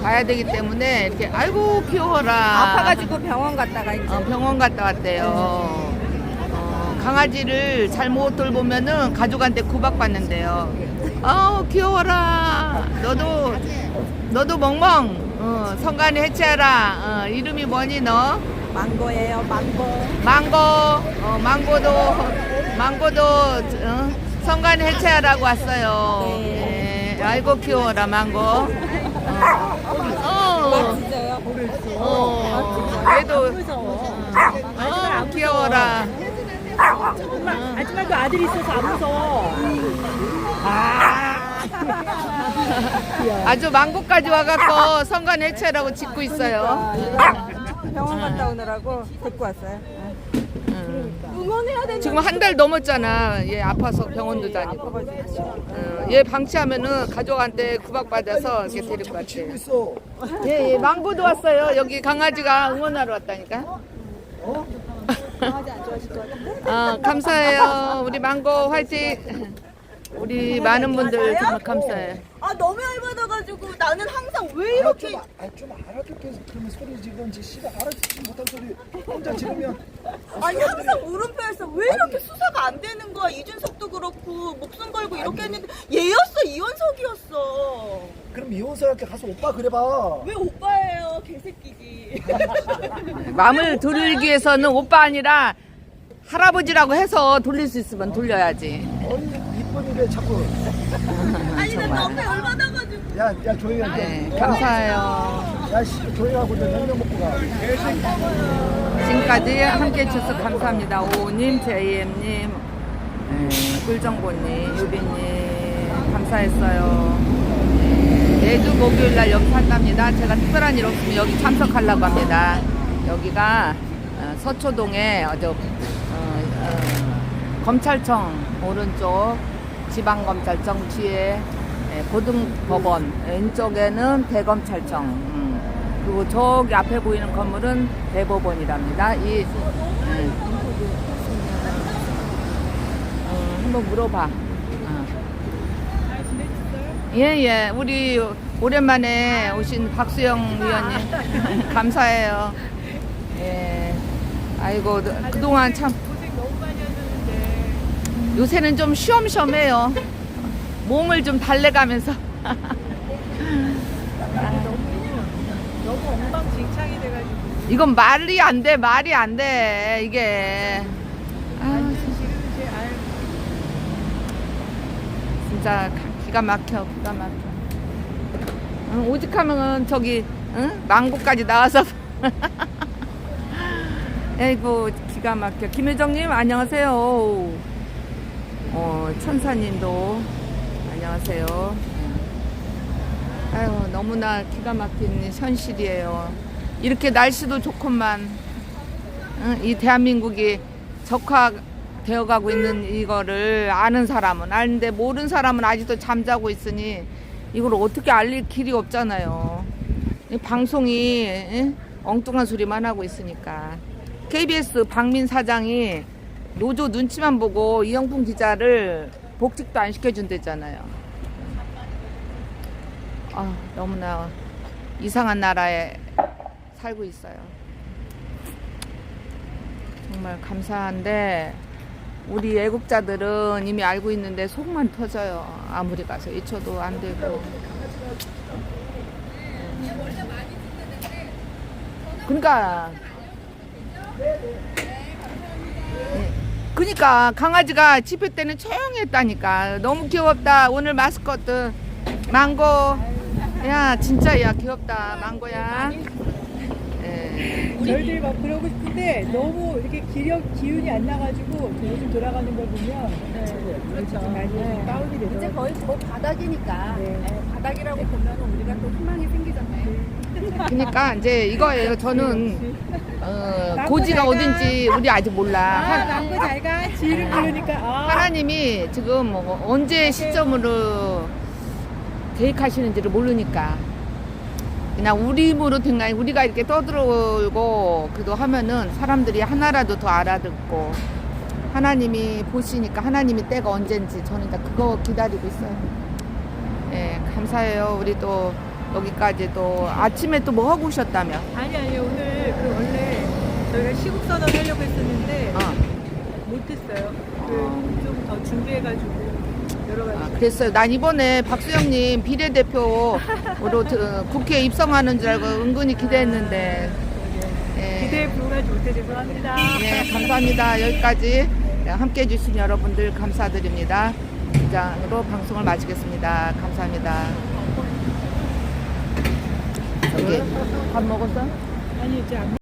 봐야 되기 때문에 이렇게 아이고 귀여워라. 아파가지고 병원 갔다가 이제. 병원 갔다 왔대요. 강아지를 잘못 돌보면은 가족한테 구박받는데요. 귀여워라. 너도 멍멍. 성관이 해체하라. 이름이 뭐니 너? 망고예요, 망고. 망고도 성관이 해체하라고 왔어요. 네. 아이고 귀여워라 망고. 얘도 귀여워라. 아줌마도 아들이 있어서 안 무서워. 아주 망고까지 와갖고 성관 해체라고 짓고 있어요. 병원 갔다 오느라고 데리고 왔어요. 응원해야 되는. 지금 한 달 넘었잖아. 얘 아파서 병원도 다니고. 얘 방치하면은 가족한테 구박받아서 이렇게 데리고 왔대요. 예, 망고도 왔어요. 여기 강아지가 응원하러 왔다니까. 강아지 안 좋아하실 것 같은데? 감사해요. 우리 망고 화이팅. 우리 많은 분들 정말 감사해요. 너무 열받아가지고 나는 항상 왜 이렇게. 좀 알아듣게 그러면 소리 지르는지 씨가 알아듣지 못한 소리 혼자 지르면 아니 항상 물음표에서 왜 이렇게 수사가 안 되는 거야. 이준석도 그렇고 목숨 걸고 이렇게 했는데 얘였어, 이원석이었어. 그럼 이혼사한테 가서 오빠 그래봐. 왜 오빠예요, 개새끼지. 마음을 돌리기 위해서는 오빠 아니라 할아버지라고 해서 돌릴 수 있으면 돌려야지. 이쁜데 자꾸 아니 나 너무 열받아가지고. 야 조용히 해. 네, 감사해요. 야씨 조용히 하고 너 냉면 먹고 가. 지금까지 함께 해주셔서 감사합니다. 오님, JM님, 꿀정보님, 유빈님 감사했어요. 매주 목요일날 여기 한답니다. 제가 특별한 일 없으면 여기 참석하려고 합니다. 여기가 서초동에 검찰청 오른쪽 지방검찰청 뒤에 고등법원 왼쪽에는 대검찰청 그리고 저기 앞에 보이는 건물은 대법원이랍니다. 한번 물어봐. 예, 우리 오랜만에 오신 박수영 위원님 감사해요. 예. 아이고 그동안 참 고생 너무 많이 하셨는데 요새는 좀 쉬엄쉬엄해요. 몸을 좀 달래가면서. 너무 엉망진창이 돼가지고 이건 말이 안 돼, 말이 안 돼, 이게. 아, 지금 이제 아유 진짜 기가 막혀, 기가 막혀. 응, 오직하면 저기, 응? 망고까지 나와서. 아이고, 기가 막혀. 김혜정님, 안녕하세요. 천사님도, 안녕하세요. 아유, 너무나 기가 막힌 현실이에요. 이렇게 날씨도 좋건만, 응? 이 대한민국이 적화되어 가고 있는 이거를 아는 사람은 아는데 모르는 사람은 아직도 잠자고 있으니 이걸 어떻게 알릴 길이 없잖아요. 이 방송이 응? 엉뚱한 소리만 하고 있으니까. KBS 박민 사장이 노조 눈치만 보고 이영풍 기자를 복직도 안 시켜준댔잖아요. 아, 너무나 이상한 나라에 살고 있어요. 정말 감사한데 우리 애국자들은 이미 알고 있는데 속만 터져요. 아무리 가서 1초도 안 되고. 그러니까 강아지가 집회 때는 조용히 했다니까. 너무 귀엽다. 오늘 마스코트 망고. 야 진짜 야 귀엽다 망고야. 저희들이 막 그러고 싶은데 너무 이렇게 기운이 안 나가지고 요즘 돌아가는 걸 보면 그렇죠. 많이 다운이 돼서 이제 거의 뭐 바닥이니까 네. 바닥이라고 보면 우리가 또 희망이 생기잖아요. 그러니까 이제 이거예요. 저는 고지가 어딘지 우리 아직 몰라. 망고 잘가 지를 그러니까 하나님이 지금 뭐 언제 시점으로 계획하시는지를 모르니까 그냥 우리 힘으로 된 거 아니고 우리가 이렇게 떠들어오고 그도 하면은 사람들이 하나라도 더 알아듣고 하나님이 보시니까 하나님이 때가 언젠지 저는 이제 그거 기다리고 있어요. 예, 감사해요. 우리 또 여기까지 또 아침에 또 뭐 하고 오셨다며? 아니 오늘 그 원래 저희가 시국 선언 하려고 했었는데 못했어요. 좀 더 준비해가지고 여러 가지. 그랬어요. 난 이번에 박수영님 비례대표로 국회에 입성하는 줄 알고 은근히 기대했는데. 예. 기대에 불응하지 못해 죄송합니다. 네, 감사합니다. 여기까지 함께 해주신 여러분들 감사드립니다. 이상으로 방송을 마치겠습니다. 감사합니다. 여기 밥 먹었어? 아니 이제 안